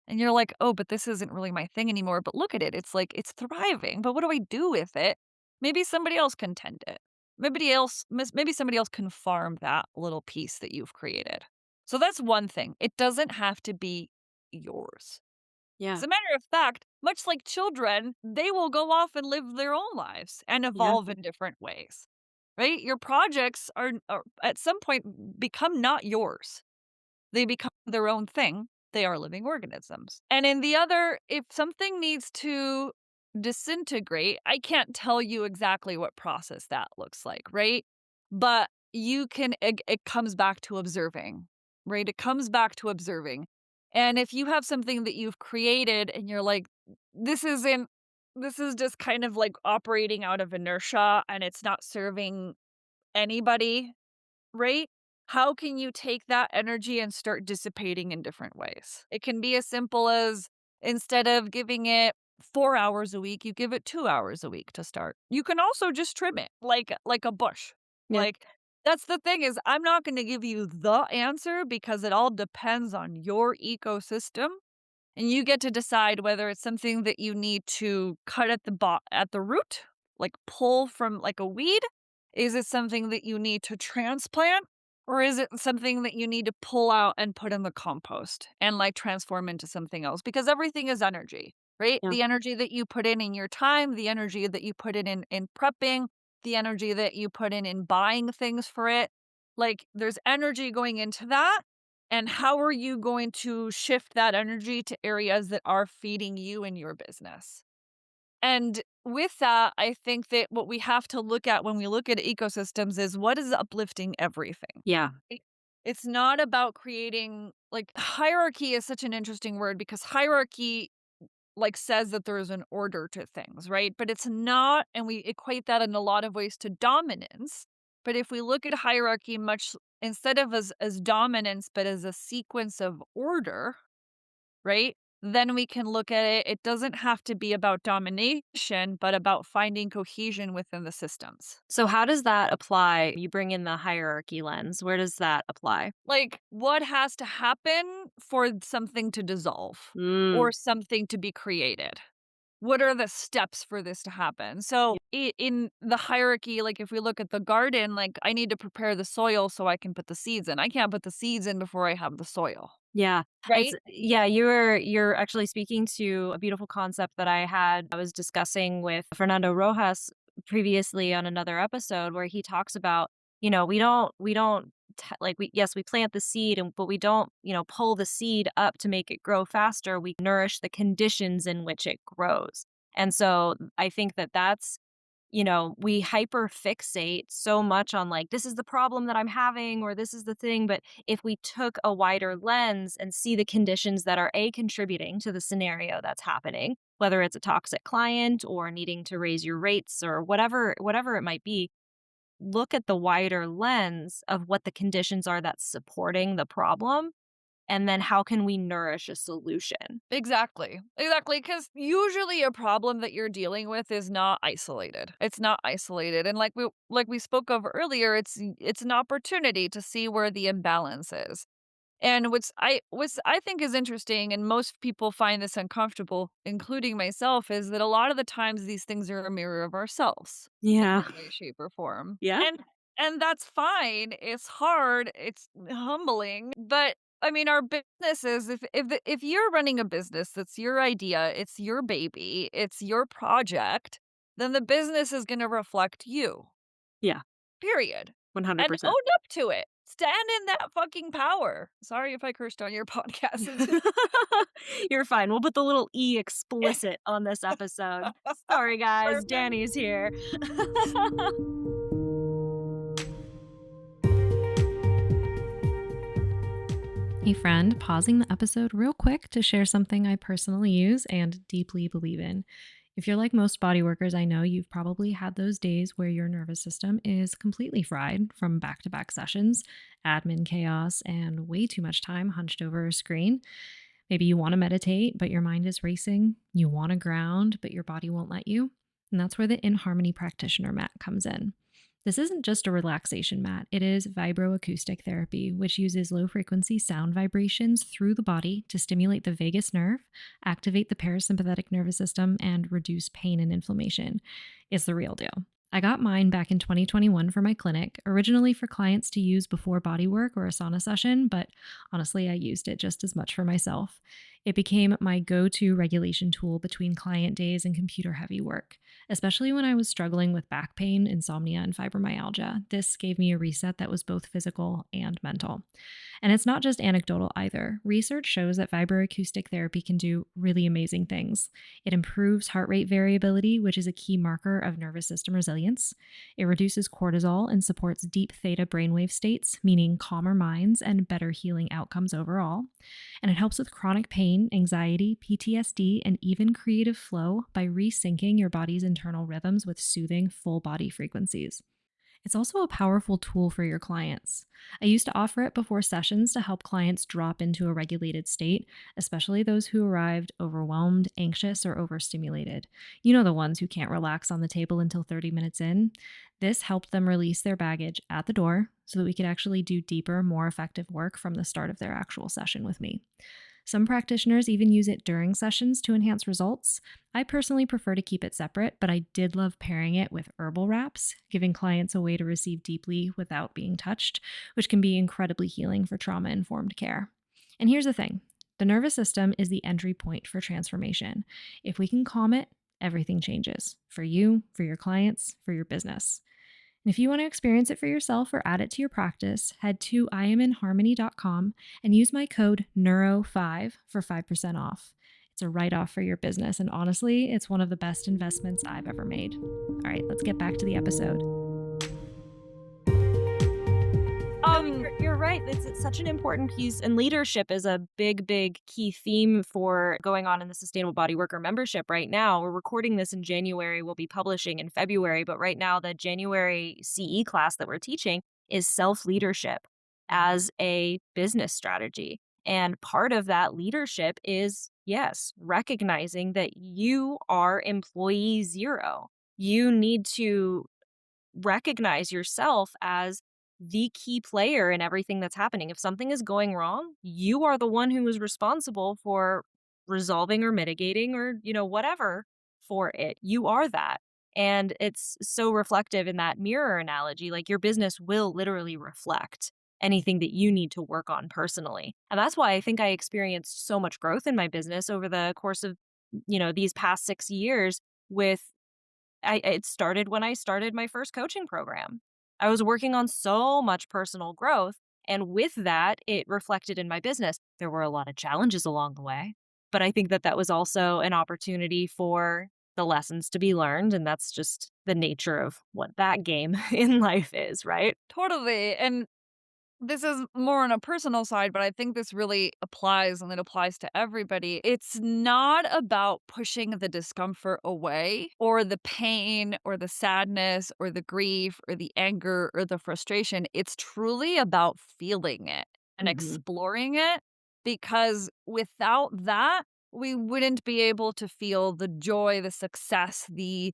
Speaker 2: and you're like, oh, but this isn't really my thing anymore. But look at it. It's like it's thriving. But what do I do with it? Maybe somebody else can tend it. Maybe somebody else can farm that little piece that you've created. So that's one thing. It doesn't have to be yours. As
Speaker 1: Yeah.
Speaker 2: a matter of fact, much like children, they will go off and live their own lives and
Speaker 1: Yeah.
Speaker 2: evolve in different ways, right? Your projects are at some point become not yours. They become their own thing. They are living organisms. And in the other, if something needs to disintegrate, I can't tell you exactly what process that looks like, right? But it comes back to observing, right? It comes back to observing. And if you have something that you've created and you're like, this isn't, this is just kind of like operating out of inertia and it's not serving anybody, right? How can you take that energy and start dissipating in different ways? It can be as simple as instead of giving it 4 hours a week, you give it 2 hours a week to start. You can also just trim it like a bush.
Speaker 1: Yeah.
Speaker 2: Like that's the thing is I'm not going to give you the answer because it all depends on your ecosystem and you get to decide whether it's something that you need to cut at the root, like pull from like a weed. Is it something that you need to transplant? Or is it something that you need to pull out and put in the compost and like transform into something else? Because everything is energy, right?
Speaker 1: Yeah.
Speaker 2: The energy that you put in your time, the energy that you put in prepping, the energy that you put in buying things for it. Like there's energy going into that, and how are you going to shift that energy to areas that are feeding you and your business? And with that, I think that what we have to look at when we look at ecosystems is what is uplifting everything.
Speaker 1: Yeah.
Speaker 2: Right? It's not about creating like hierarchy is such an interesting word because hierarchy like says that there is an order to things, right? But it's not, and we equate that in a lot of ways to dominance. But if we look at hierarchy much instead of as dominance, but as a sequence of order, right? Then we can look at it. It doesn't have to be about domination, but about finding cohesion within the systems.
Speaker 1: So how does that apply? You bring in the hierarchy lens. Where does that apply?
Speaker 2: Like, what has to happen for something to dissolve
Speaker 1: Mm.
Speaker 2: or something to be created? What are the steps for this to happen? So, in the hierarchy, like if we look at the garden, like I need to prepare the soil so I can put the seeds in. I can't put the seeds in before I have the soil,
Speaker 1: Yeah.
Speaker 2: right?
Speaker 1: You're actually speaking to a beautiful concept that I was discussing with Fernando Rojas previously on another episode where he talks about, we plant the seed but we don't, pull the seed up to make it grow faster. We nourish the conditions in which it grows. And so I think that that's we hyper fixate so much on like, this is the problem that I'm having, or this is the thing. But if we took a wider lens and see the conditions that are contributing to the scenario that's happening, whether it's a toxic client or needing to raise your rates or whatever it might be, look at the wider lens of what the conditions are that's supporting the problem. And then how can we nourish a solution?
Speaker 2: Exactly. Exactly. Because usually a problem that you're dealing with is not isolated. It's not isolated. And like we spoke of earlier, it's an opportunity to see where the imbalance is. And what's I think is interesting, and most people find this uncomfortable, including myself, is that a lot of the times these things are a mirror of ourselves in
Speaker 1: Yeah.
Speaker 2: one way, shape, or form.
Speaker 1: Yeah.
Speaker 2: And that's fine. It's hard. It's humbling. But I mean, our businesses, if you're running a business that's your idea, it's your baby, it's your project, then the business is gonna reflect you.
Speaker 1: Yeah.
Speaker 2: Period. And
Speaker 1: 100%.
Speaker 2: own up to it. Stand in that fucking power. Sorry if I cursed on your podcast. It's just
Speaker 1: You're fine. We'll put the little E explicit on this episode. Sorry, guys.
Speaker 2: perfect.
Speaker 1: Danny's here. Hey, friend, pausing the episode real quick to share something I personally use and deeply believe in. If you're like most body workers I know, you've probably had those days where your nervous system is completely fried from back to back sessions, admin chaos, and way too much time hunched over a screen. Maybe you want to meditate, but your mind is racing. You want to ground, but your body won't let you. And that's where the In Harmony Practitioner mat comes in. This isn't just a relaxation mat, it is vibroacoustic therapy, which uses low frequency sound vibrations through the body to stimulate the vagus nerve, activate the parasympathetic nervous system, and reduce pain and inflammation. It's the real deal. I got mine back in 2021 for my clinic, originally for clients to use before body work or a sauna session, but honestly, I used it just as much for myself. It became my go to regulation tool between client days and computer heavy work, especially when I was struggling with back pain, insomnia, and fibromyalgia. This gave me a reset that was both physical and mental. And it's not just anecdotal either. Research shows that vibroacoustic therapy can do really amazing things. It improves heart rate variability, which is a key marker of nervous system resilience. It reduces cortisol and supports deep theta brainwave states, meaning calmer minds and better healing outcomes overall. And it helps with chronic pain, anxiety, PTSD, and even creative flow by resyncing your body's internal rhythms with soothing full body frequencies. It's also a powerful tool for your clients. I used to offer it before sessions to help clients drop into a regulated state, especially those who arrived overwhelmed, anxious, or overstimulated. You know, the ones who can't relax on the table until 30 minutes in. This helped them release their baggage at the door so that we could actually do deeper, more effective work from the start of their actual session with me. Some practitioners even use it during sessions to enhance results. I personally prefer to keep it separate, but I did love pairing it with herbal wraps, giving clients a way to receive deeply without being touched, which can be incredibly healing for trauma-informed care. And here's the thing. The nervous system is the entry point for transformation. If we can calm it, everything changes. For you, for your clients, for your business. And if you want to experience it for yourself or add it to your practice, head to iaminharmony.com and use my code NEURO5 for 5% off. It's a write-off for your business, and honestly, it's one of the best investments I've ever made. All right, let's get back to the episode. No,
Speaker 2: Um,
Speaker 1: you're right. It's such an important piece, and leadership is a big, big key theme for going on in the Sustainable Body Worker membership right now. We're recording this in January. We'll be publishing in February, but right now the January CE class that we're teaching is self-leadership as a business strategy. And part of that leadership is, yes, recognizing that you are employee zero. You need to recognize yourself as the key player in everything that's happening. If something is going wrong, you are the one who is responsible for resolving or mitigating or, whatever for it. You are that. And it's so reflective in that mirror analogy. Like your business will literally reflect anything that you need to work on personally. And that's why I think I experienced so much growth in my business over the course of, these past 6 years with it started when I started my first coaching program. I was working on so much personal growth, and with that, it reflected in my business. There were a lot of challenges along the way, but I think that that was also an opportunity for the lessons to be learned, and that's just the nature of what that game in life is, right?
Speaker 2: totally. And this is more on a personal side, but I think this really applies and it applies to everybody. It's not about pushing the discomfort away or the pain or the sadness or the grief or the anger or the frustration. It's truly about feeling it and
Speaker 1: Mhm.
Speaker 2: exploring it because without that, we wouldn't be able to feel the joy, the success, the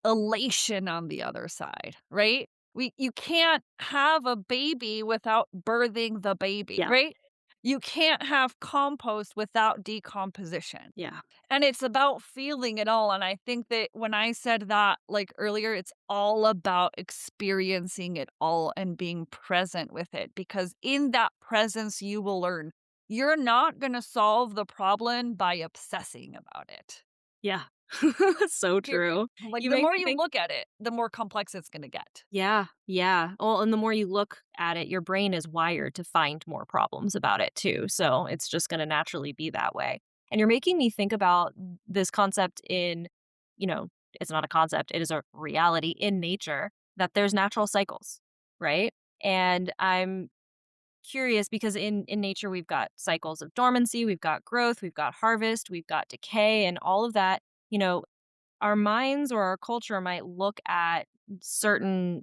Speaker 2: elation on the other side, right? You can't have a baby without birthing the baby,
Speaker 1: Yeah,
Speaker 2: right? You can't have compost without decomposition.
Speaker 1: yeah,
Speaker 2: And it's about feeling it all. And I think that when I said that like earlier, it's all about experiencing it all and being present with it. Because in that presence, you will learn you're not going to solve the problem by obsessing about it.
Speaker 1: yeah. So
Speaker 2: Period.
Speaker 1: true.
Speaker 2: Like
Speaker 1: You
Speaker 2: the
Speaker 1: make
Speaker 2: more
Speaker 1: me
Speaker 2: you
Speaker 1: think.
Speaker 2: look at it, the more complex it's going to get.
Speaker 1: Yeah, yeah. Well, and the more you look at it, your brain is wired to find more problems about it too. So it's just going to naturally be that way. And you're making me think about this concept in, you know, it's not a concept, it is a reality in nature that there's natural cycles, right? And I'm curious because in nature we've got cycles of dormancy, we've got growth, we've got harvest, we've got decay and all of that, our minds or our culture might look at certain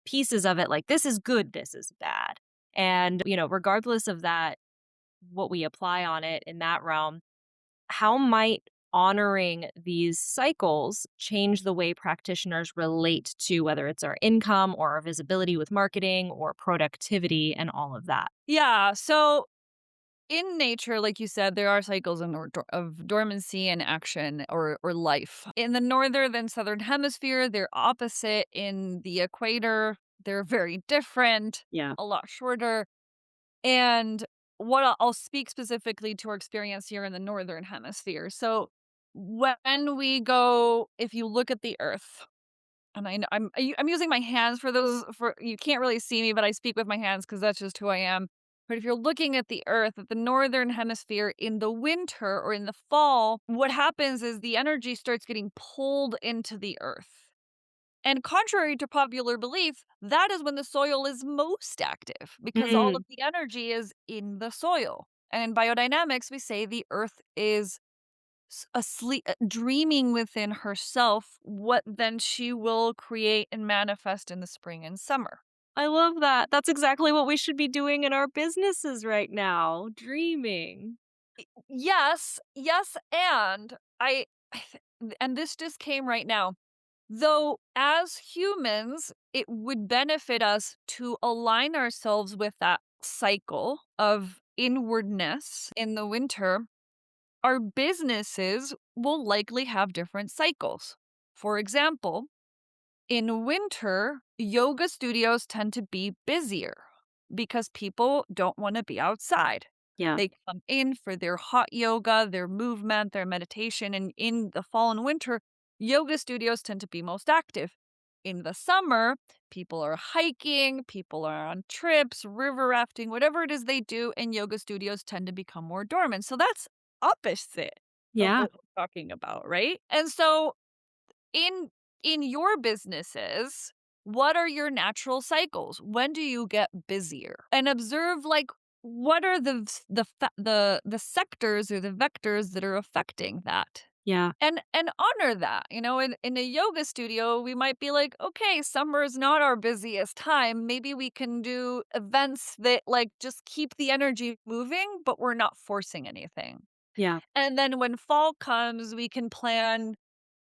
Speaker 1: pieces of it like this is good, this is bad. And, regardless of that, what we apply on it in that realm, how might honoring these cycles change the way practitioners relate to whether it's our income or our visibility with marketing or productivity and all of that?
Speaker 2: Yeah. So in nature, like you said, there are cycles of dormancy and action or life. In the northern and southern hemisphere, they're opposite. In the equator, they're very different,
Speaker 1: Yeah.
Speaker 2: a lot shorter. And what I'll speak specifically to our experience here in the northern hemisphere. So when we go, if you look at the Earth, and I'm using my hands for those for you can't really see me, but I speak with my hands because that's just who I am. But if you're looking at the Earth, at the northern hemisphere in the winter or in the fall, what happens is the energy starts getting pulled into the Earth. And contrary to popular belief, that is when the soil is most active because all of
Speaker 1: Mm.
Speaker 2: the energy is in the soil. And in biodynamics, we say the Earth is asleep, dreaming within herself what then she will create and manifest in the spring and summer.
Speaker 1: I love that. That's exactly what we should be doing in our businesses right now, dreaming.
Speaker 2: Yes, yes, and and this just came right now. Though as humans, it would benefit us to align ourselves with that cycle of inwardness in the winter, our businesses will likely have different cycles. For example, in winter, yoga studios tend to be busier because people don't want to be outside.
Speaker 1: Yeah.
Speaker 2: They come in for their hot yoga, their movement, their meditation. And in the fall and winter, yoga studios tend to be most active. In the summer, people are hiking, people are on trips, river rafting, whatever it is they do, and yoga studios tend to become more dormant. So that's opposite of
Speaker 1: Yeah.
Speaker 2: what we're talking about, right? And so in in your businesses, what are your natural cycles? When do you get busier? And observe like what are the sectors or the vectors that are affecting that?
Speaker 1: Yeah.
Speaker 2: And honor that. In a yoga studio, we might be like, okay, summer is not our busiest time. Maybe we can do events that like just keep the energy moving, but we're not forcing anything.
Speaker 1: Yeah.
Speaker 2: And then when fall comes, we can plan,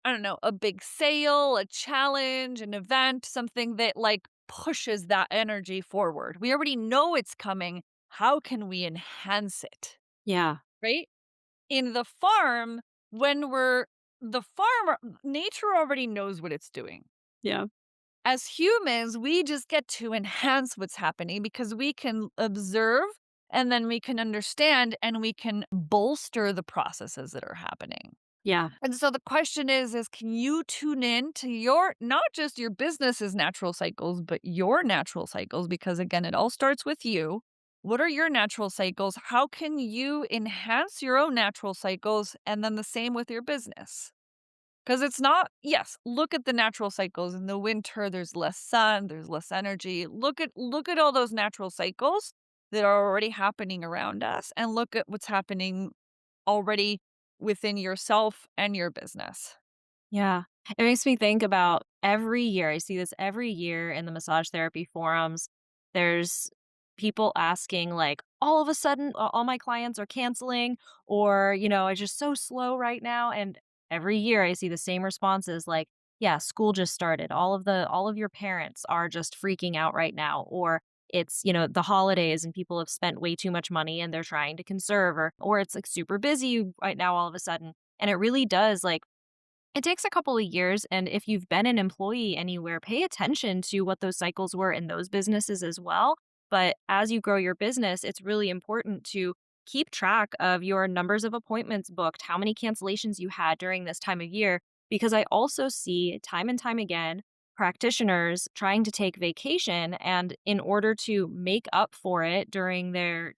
Speaker 2: I don't know, a big sale, a challenge, an event, something that like pushes that energy forward. We already know it's coming. How can we enhance it?
Speaker 1: Yeah.
Speaker 2: Right? In the farm, when we're the farmer, nature already knows what it's doing.
Speaker 1: Yeah.
Speaker 2: As humans, we just get to enhance what's happening because we can observe and then we can understand and we can bolster the processes that are happening.
Speaker 1: Yeah.
Speaker 2: And so the question is can you tune in to your not just your business's natural cycles, but your natural cycles? Because again, it all starts with you. What are your natural cycles? How can you enhance your own natural cycles? And then the same with your business. Because it's not, yes, look at the natural cycles. In the winter, there's less sun, there's less energy. Look at all those natural cycles that are already happening around us and look at what's happening already within yourself and your business.
Speaker 1: Yeah. It makes me think about every year. I see this every year in the massage therapy forums. There's people asking, like, all of a sudden, all my clients are canceling, or, it's just so slow right now. And every year I see the same responses like, yeah, school just started. All of your parents are just freaking out right now. Or it's, the holidays and people have spent way too much money and they're trying to conserve, or it's like super busy right now all of a sudden. And it really does like it takes a couple of years, and if you've been an employee anywhere, pay attention to what those cycles were in those businesses as well. But as you grow your business, it's really important to keep track of your numbers of appointments booked, how many cancellations you had during this time of year, because I also see time and time again practitioners trying to take vacation, and in order to make up for it during their,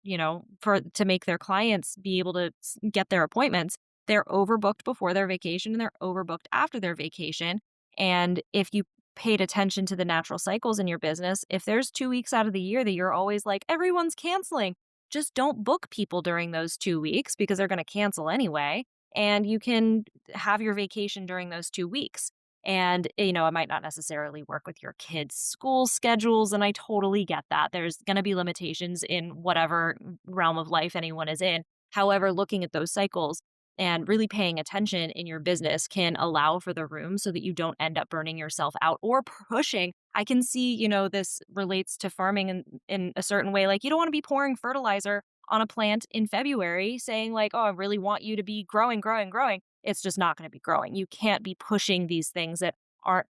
Speaker 1: for to make their clients be able to get their appointments, they're overbooked before their vacation and they're overbooked after their vacation. And if you paid attention to the natural cycles in your business, if there's 2 weeks out of the year that you're always like, everyone's canceling, just don't book people during those 2 weeks because they're going to cancel anyway. And you can have your vacation during those 2 weeks. And, it might not necessarily work with your kids' school schedules. And I totally get that. There's going to be limitations in whatever realm of life anyone is in. However, looking at those cycles, and really paying attention in your business can allow for the room so that you don't end up burning yourself out or pushing. I can see, this relates to farming in a certain way. Like, you don't want to be pouring fertilizer on a plant in February saying, like, oh, I really want you to be growing, growing, growing. It's just not going to be growing. You can't be pushing these things that aren't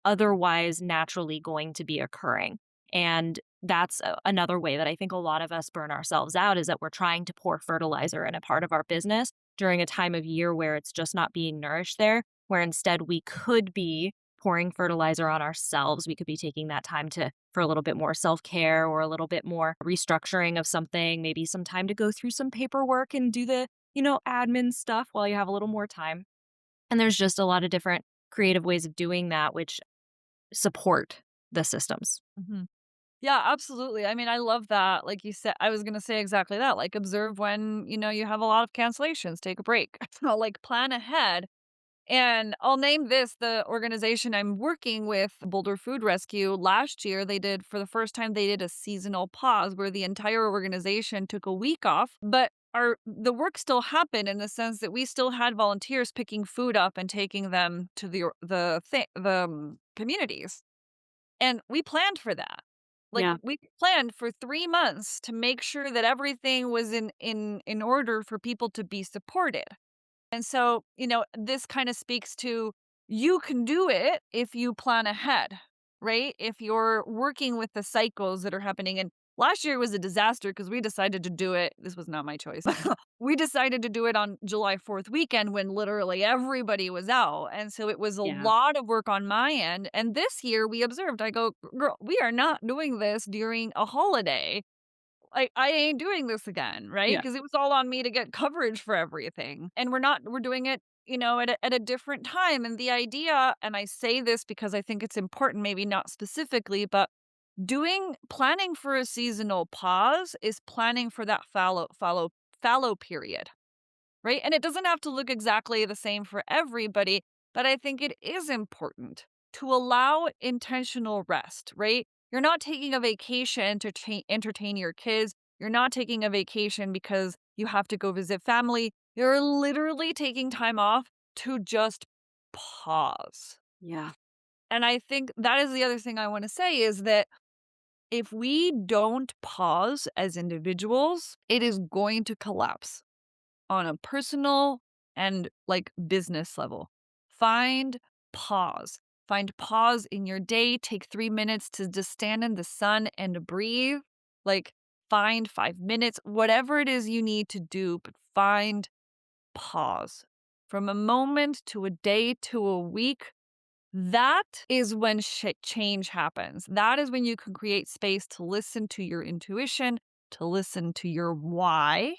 Speaker 1: otherwise naturally going to be occurring. And that's another way that I think a lot of us burn ourselves out is that we're trying to pour fertilizer in a part of our business during a time of year where it's just not being nourished there, where instead we could be pouring fertilizer on ourselves. We could be taking that time for a little bit more self-care or a little bit more restructuring of something, maybe some time to go through some paperwork and do the, admin stuff while you have a little more time. And there's just a lot of different creative ways of doing that which support the systems.
Speaker 2: Mhm. Yeah, absolutely. I mean, I love that. Like you said, I was going to say exactly that. Like, observe when, you have a lot of cancellations, take a break. Like, plan ahead. And I'll name this the organization I'm working with, Boulder Food Rescue. Last year, they did, for the first time, they did a seasonal pause where the entire organization took a week off. But the work still happened in the sense that we still had volunteers picking food up and taking them to the communities. And we planned for that. Like,
Speaker 1: Yeah.
Speaker 2: we planned for 3 months to make sure that everything was in order for people to be supported. And so, this kinda speaks to you can do it if you plan ahead, right? If you're working with the cycles that are happening, and last year was a disaster because we decided to do it, this was not my choice. We decided to do it on July 4th weekend when literally everybody was out, and so it was a
Speaker 1: Yeah.
Speaker 2: lot of work on my end, and this year we observed, I go, "Girl, we are not doing this during a holiday. I ain't doing this again," right?
Speaker 1: Yeah.
Speaker 2: Because it was all on me to get coverage for everything, and we're doing it at a different time. And the idea, and I say this because I think it's important, maybe not specifically, but planning for a seasonal pause is planning for that fallow period, right? And it doesn't have to look exactly the same for everybody, but I think it is important to allow intentional rest, right? You're not taking a vacation to entertain your kids. You're not taking a vacation because you have to go visit family. You're literally taking time off to just pause.
Speaker 1: Yeah.
Speaker 2: And I think that is the other thing I want to say is that if we don't pause as individuals, it is going to collapse on a personal and like business level. Find pause. Find pause in your day. Take 3 minutes to just stand in the sun and breathe. Like, find 5 minutes, whatever it is you need to do, but find pause. From a moment to a day to a week, that is when change happens. That is when you can create space to listen to your intuition, to listen to your why,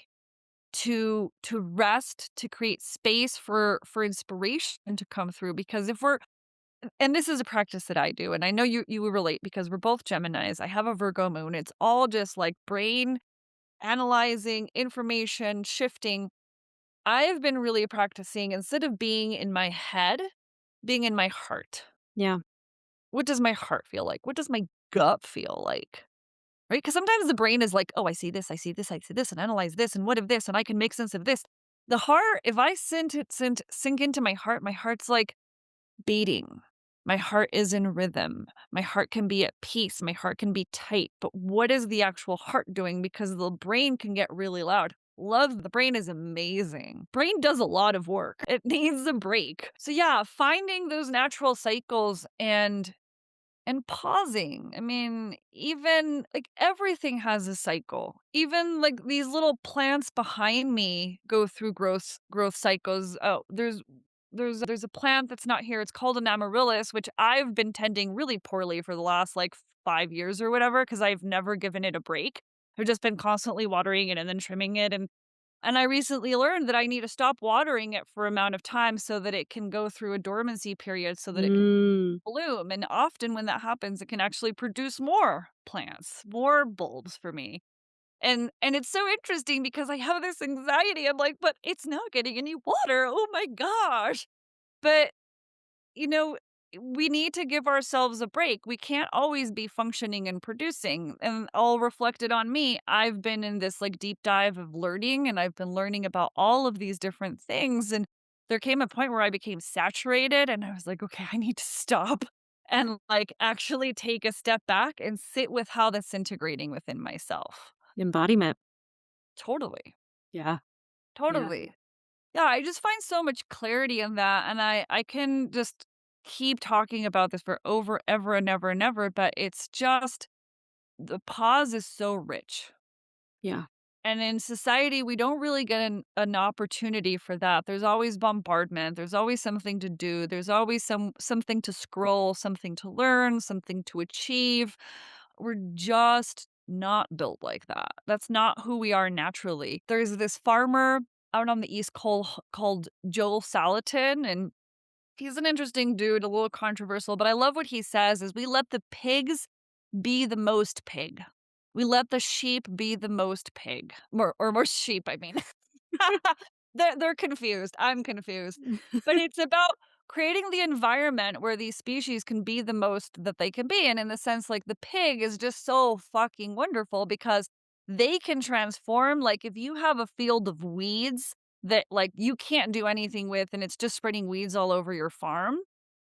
Speaker 2: to rest, to create space for inspiration to come through. Because if we're and this is a practice that I do, and I know you will relate because we're both Geminis. I have a Virgo moon. It's all just like brain analyzing, information shifting. I've been really practicing instead of being in my head, being in my heart.
Speaker 1: Yeah.
Speaker 2: What does my heart feel like? What does my gut feel like? Right? Because sometimes the brain is like, oh, I see this, I see this, I see this, and analyze this, and what if this, and I can make sense of this. The heart, if I sink into my heart's like beating. My heart is in rhythm. My heart can be at peace. My heart can be tight. But what is the actual heart doing? Because the brain can get really loud. Love the brain is amazing. Brain does a lot of work. It needs a break. So yeah, finding those natural cycles and pausing. I mean, even like everything has a cycle. Even like these little plants behind me go through growth cycles. Oh, there's a plant that's not here. It's called an amaryllis, which I've been tending really poorly for the last like 5 years or whatever because I've never given it a break. I've just been constantly watering it and then trimming it and I recently learned that I need to stop watering it for amount of time so that it can go through a dormancy period so that it can
Speaker 1: Mm.
Speaker 2: bloom, and often when that happens, it can actually produce more plants, more bulbs for me. And it's so interesting because I have this anxiety. I'm like, "But it's not getting any water. Oh my gosh." But you know, we need to give ourselves a break. We can't always be functioning and producing. And all reflected on me, I've been in this like deep dive of learning and I've been learning about all of these different things. And there came a point where I became saturated and I was like, okay, I need to stop and like actually take a step back and sit with how that's integrating within myself.
Speaker 1: Embodiment.
Speaker 2: Totally.
Speaker 1: Yeah. Yeah.
Speaker 2: Totally. Yeah, I just find so much clarity in that, and I can just keep talking about this for over ever and ever and ever, but it's just the pause is so rich.
Speaker 1: Yeah.
Speaker 2: And in society, we don't really get an opportunity for that. There's always bombardment. There's always something to do. There's always something to scroll, something to learn, something to achieve. We're just not built like that. That's not who we are naturally. There's this farmer out on the East called Joel Salatin, and he's an interesting dude, a little controversial, but I love what he says is we let the pigs be the most pig. We let the sheep be the most pig. More sheep, I mean. They're confused. I'm confused. But it's about creating the environment where these species can be the most that they can be. And in the sense, like the pig is just so fucking wonderful because they can transform. Like if you have a field of weeds that like you can't do anything with and it's just spreading weeds all over your farm,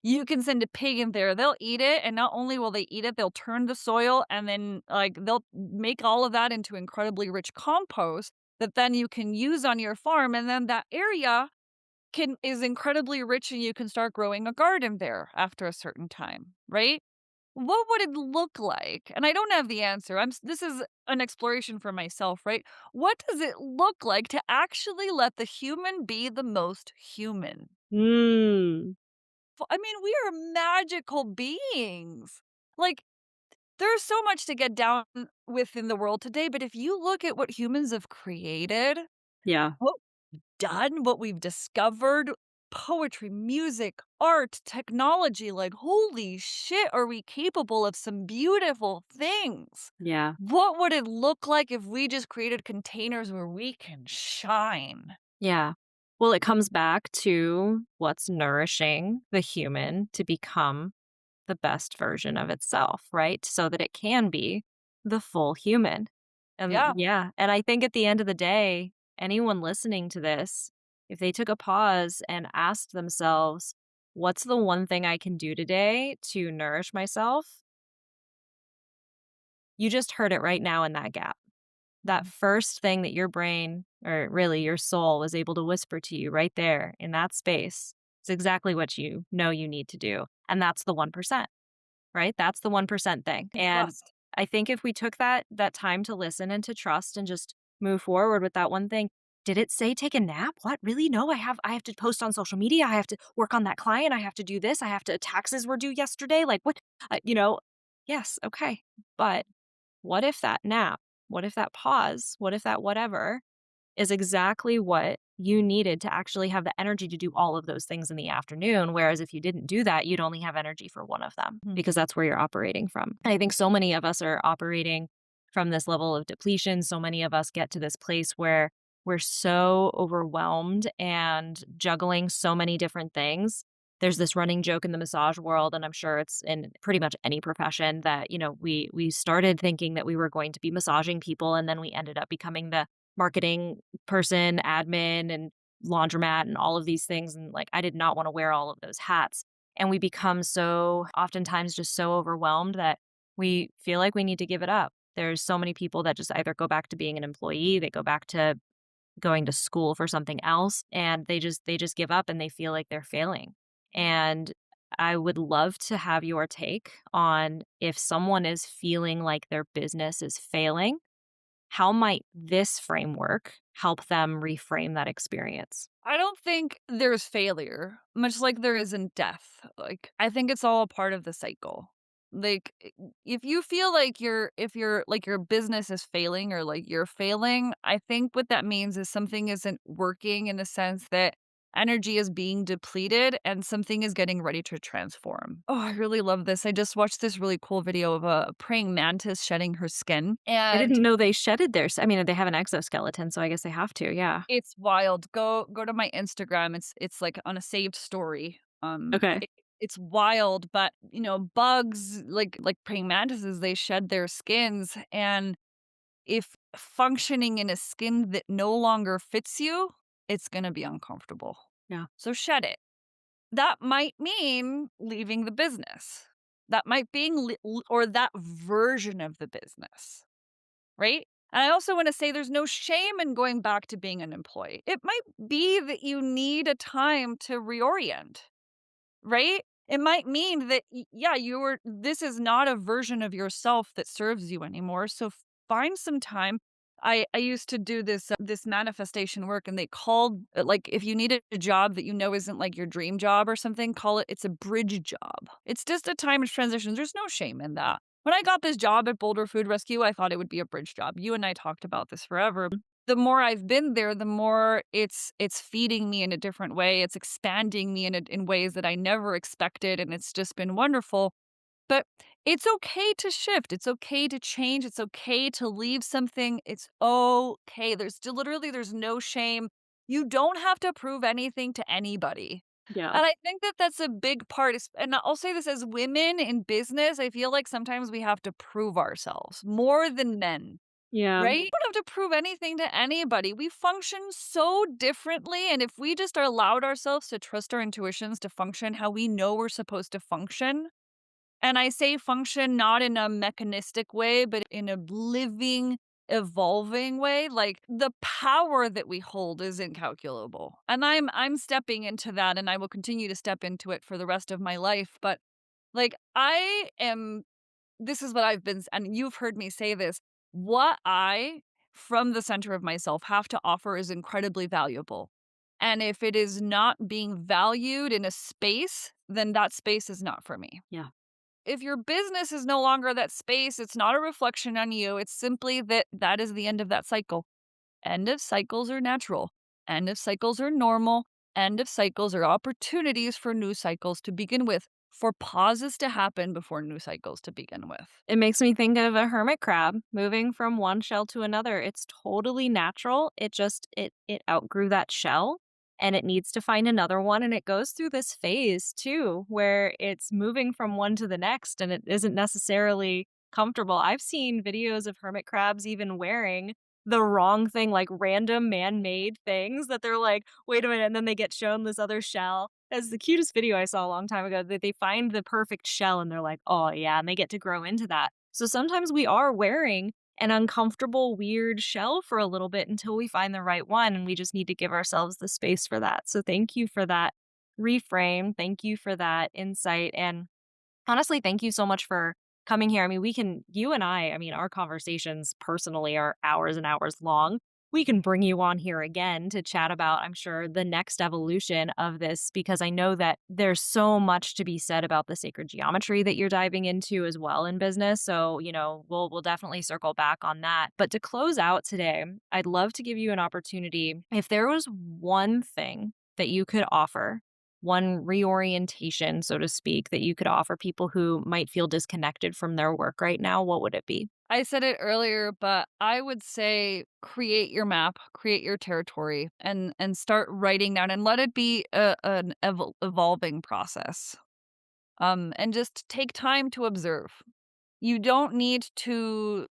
Speaker 2: you can send a pig in there. They'll eat it, and not only will they eat it, they'll turn the soil and then like they'll make all of that into incredibly rich compost that then you can use on your farm, and then that area can is incredibly rich and you can start growing a garden there after a certain time, right? What would it look like? And I don't have the answer. This is an exploration for myself, right? What does it look like to actually let the human be the most human?
Speaker 1: Mm.
Speaker 2: I mean, we are magical beings. Like, there's so much to get down with in the world today, but if you look at what humans have created,
Speaker 1: Yeah.
Speaker 2: what we've done, what we've discovered, poetry, music, art, technology. Like, holy shit, are we capable of some beautiful things?
Speaker 1: Yeah.
Speaker 2: What would it look like if we just created containers where we can shine?
Speaker 1: Yeah. Well, it comes back to what's nourishing the human to become the best version of itself, right? So that it can be the full human. And
Speaker 2: Yeah.
Speaker 1: yeah, and I think at the end of the day, anyone listening to this, if they took a pause and asked themselves, what's the one thing I can do today to nourish myself? You just heard it right now in that gap. That
Speaker 2: Mhm.
Speaker 1: first thing that your brain, or really your soul, was able to whisper to you right there in that space is exactly what you know you need to do. And that's the 1%, right? That's the 1% thing.
Speaker 2: And
Speaker 1: And
Speaker 2: trust.
Speaker 1: I think if we took that time to listen and to trust and just move forward with that one thing, did it say take a nap? What? Really? No, I have to post on social media. I have to work on that client. I have to do this. I have to taxes were due yesterday. Like what? Yes, okay. But what if that nap, what if that pause, what if that whatever is exactly what you needed to actually have the energy to do all of those things in the afternoon? Whereas if you didn't do that, you'd only have energy for one of them
Speaker 2: Mhm.
Speaker 1: because that's where you're operating from. And I think so many of us are operating from this level of depletion. So many of us get to this place where we're so overwhelmed and juggling so many different things. There's this running joke in the massage world, and I'm sure it's in pretty much any profession that, we started thinking that we were going to be massaging people, and then we ended up becoming the marketing person, admin, and laundromat, and all of these things. And like, I did not want to wear all of those hats. And we become so oftentimes just so overwhelmed that we feel like we need to give it up. There's so many people that just either go back to being an employee, they go back to going to school for something else, and they just give up and they feel like they're failing. And I would love to have your take on, if someone is feeling like their business is failing, how might this framework help them reframe that experience?
Speaker 2: I don't think there's failure, much like there isn't death. Like, I think it's all a part of the cycle. Like, if you feel like if you're like your business is failing or like you're failing, I think what that means is something isn't working in the sense that energy is being depleted and something is getting ready to transform. Oh, I really love this. I just watched this really cool video of a praying mantis shedding her skin.
Speaker 1: I
Speaker 2: And
Speaker 1: didn't know they shedded their I mean, they have an exoskeleton, so I guess they have to, yeah.
Speaker 2: it's wild. Go to my Instagram. It's like on a saved story.
Speaker 1: Okay.
Speaker 2: It's wild, but bugs like praying mantises, they shed their skins, and if functioning in a skin that no longer fits you, it's gonna be uncomfortable.
Speaker 1: Yeah.
Speaker 2: So shed it. That might mean leaving the business. That might being or that version of the business. Right? And I also want to say there's no shame in going back to being an employee. It might be that you need a time to reorient, right? It might mean that, yeah, this is not a version of yourself that serves you anymore. So find some time. I used to do this manifestation work, and they called like, if you need a job that isn't like your dream job or something, call it's a bridge job. It's just a time of transition. There's no shame in that. When I got this job at Boulder Food Rescue, I thought it would be a bridge job. You and I talked about this forever. The more I've been there, the more it's feeding me in a different way. It's expanding me in ways that I never expected, and it's just been wonderful. But it's okay to shift. It's okay to change. It's okay to leave something. It's okay. There's no shame. You don't have to prove anything to anybody.
Speaker 1: Yeah.
Speaker 2: And I think that that's a big part. And I'll say this, as women in business, I feel like sometimes we have to prove ourselves more than men.
Speaker 1: Yeah.
Speaker 2: Right? We don't have to prove anything to anybody. We function so differently, and if we just allowed ourselves to trust our intuitions to function how we know we're supposed to function, and I say function not in a mechanistic way, but in a living, evolving way, like, the power that we hold is incalculable. And I'm stepping into that, and I will continue to step into it for the rest of my life, but, like, I am this is what I've been and you've heard me say this, what I, from the center of myself, have to offer is incredibly valuable. And if it is not being valued in a space, then that space is not for me.
Speaker 1: Yeah.
Speaker 2: If your business is no longer that space, it's not a reflection on you. It's simply that is the end of that cycle. End of cycles are natural. End of cycles are normal. end of cycles are opportunities for new cycles to begin with, for pauses to happen before new cycles to begin with.
Speaker 1: It makes me think of a hermit crab moving from one shell to another. It's totally natural. It outgrew that shell and it needs to find another one, and it goes through this phase too where it's moving from one to the next and it isn't necessarily comfortable. I've seen videos of hermit crabs even wearing the wrong thing, like random man-made things that they're like, "Wait a minute," and then they get shown this other shell. It's the cutest video I saw a long time ago that they find the perfect shell and they're like, "Oh, yeah," and they get to grow into that. So sometimes we are wearing an uncomfortable, weird shell for a little bit until we find the right one, and we just need to give ourselves the space for that. So thank you for that reframe. Thank you for that insight, and honestly, thank you so much for coming here. I mean, you and I mean, our conversations personally are hours and hours long. We can bring you on here again to chat about, I'm sure, the next evolution of this, because I know that there's so much to be said about the sacred geometry that you're diving into as well in business. So, we'll definitely circle back on that. But to close out today, I'd love to give you an opportunity. If there was one thing that you could offer, one reorientation, so to speak, that you could offer people who might feel disconnected from their work right now, what would it be?
Speaker 2: I said it earlier, but I would say create your map, create your territory, and start writing down and let it be an evolving process. And just take time to observe. You don't need to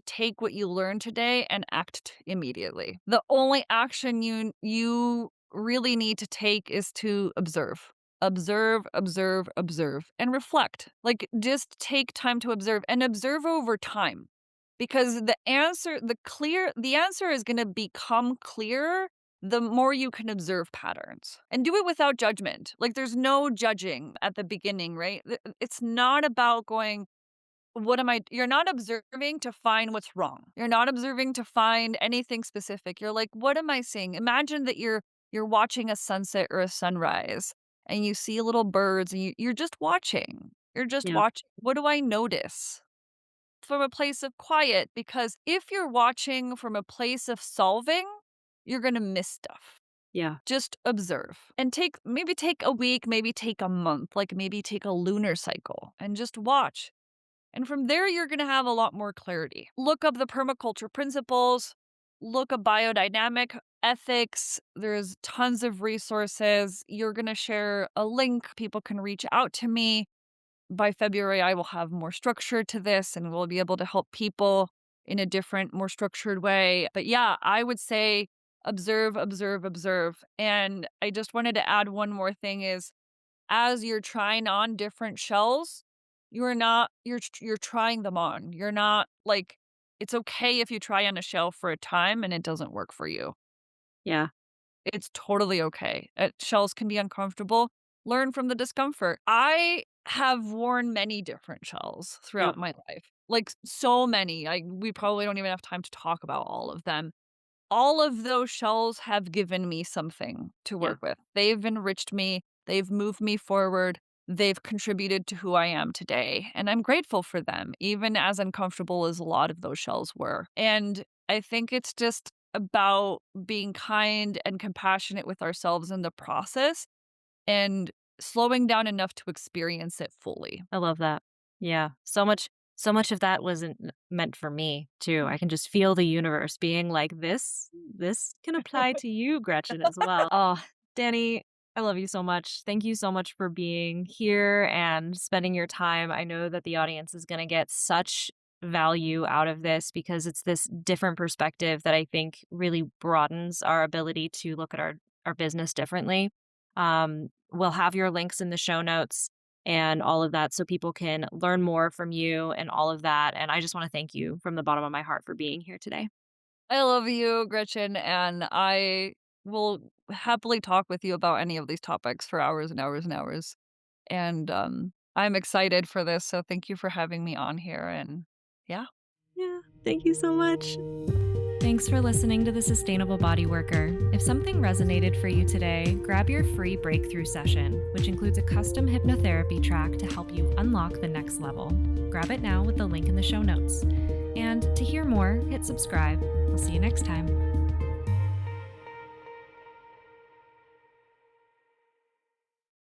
Speaker 2: take what you learned today and act immediately. The only action you really need to take is to observe. Observe, observe, observe, and reflect. Like, just take time to observe and observe over time. Because the answer is going to become clearer the more you can observe patterns, and do it without judgment. Like, there's no judging at the beginning, right? It's not about going, you're not observing to find what's wrong. You're not observing to find anything specific. You're like, what am I seeing? Imagine that you're watching a sunset or a sunrise and you see little birds and you're just watching. You're just
Speaker 1: Yeah.
Speaker 2: watching. What do I notice? From a place of quiet, because if you're watching from a place of solving, you're going to miss stuff.
Speaker 1: Yeah.
Speaker 2: Just observe and take a week, maybe take a month, like maybe take a lunar cycle and just watch. And from there, you're going to have a lot more clarity. Look up the permaculture principles, look up biodynamic ethics. There's tons of resources. You're going to share a link. People can reach out to me. By February, I will have more structure to this and we'll be able to help people in a different, more structured way. But yeah, I would say observe, observe, observe. And I just wanted to add one more thing is, as you're trying on different shells, you're trying them on. You're not like, it's okay if you try on a shell for a time and it doesn't work for you.
Speaker 1: Yeah.
Speaker 2: It's totally okay. Shells can be uncomfortable. Learn from the discomfort. I have worn many different shells
Speaker 1: Yep.
Speaker 2: throughout my life. Like, so many. We probably don't even have time to talk about all of them. All of those shells have given me something to
Speaker 1: Yeah.
Speaker 2: work with. They've enriched me, they've moved me forward, they've contributed to who I am today, and I'm grateful for them, even as uncomfortable as a lot of those shells were. And I think it's just about being kind and compassionate with ourselves in the process and slowing down enough to experience it fully.
Speaker 1: I love that. Yeah. So much of that wasn't meant for me too. I can just feel the universe being like, this can apply to you, Gretchen, as well. Oh, Danny, I love you so much. Thank you so much for being here and spending your time. I know that the audience is going to get such value out of this because it's this different perspective that I think really broadens our ability to look at our business differently. We'll have your links in the show notes and all of that so people can learn more from you and all of that. And I just want to thank you from the bottom of my heart for being here today.
Speaker 2: I love you, Gretchen, and I will happily talk with you about any of these topics for hours and hours and hours. And I'm excited for this, so thank you for having me on here. And yeah.
Speaker 1: Yeah, thank you so much. Thanks for listening to The Sustainable Body Worker. If something resonated for you today, grab your free breakthrough session, which includes a custom hypnotherapy track to help you unlock the next level. Grab it now with the link in the show notes. And to hear more, hit subscribe. We'll see you next time.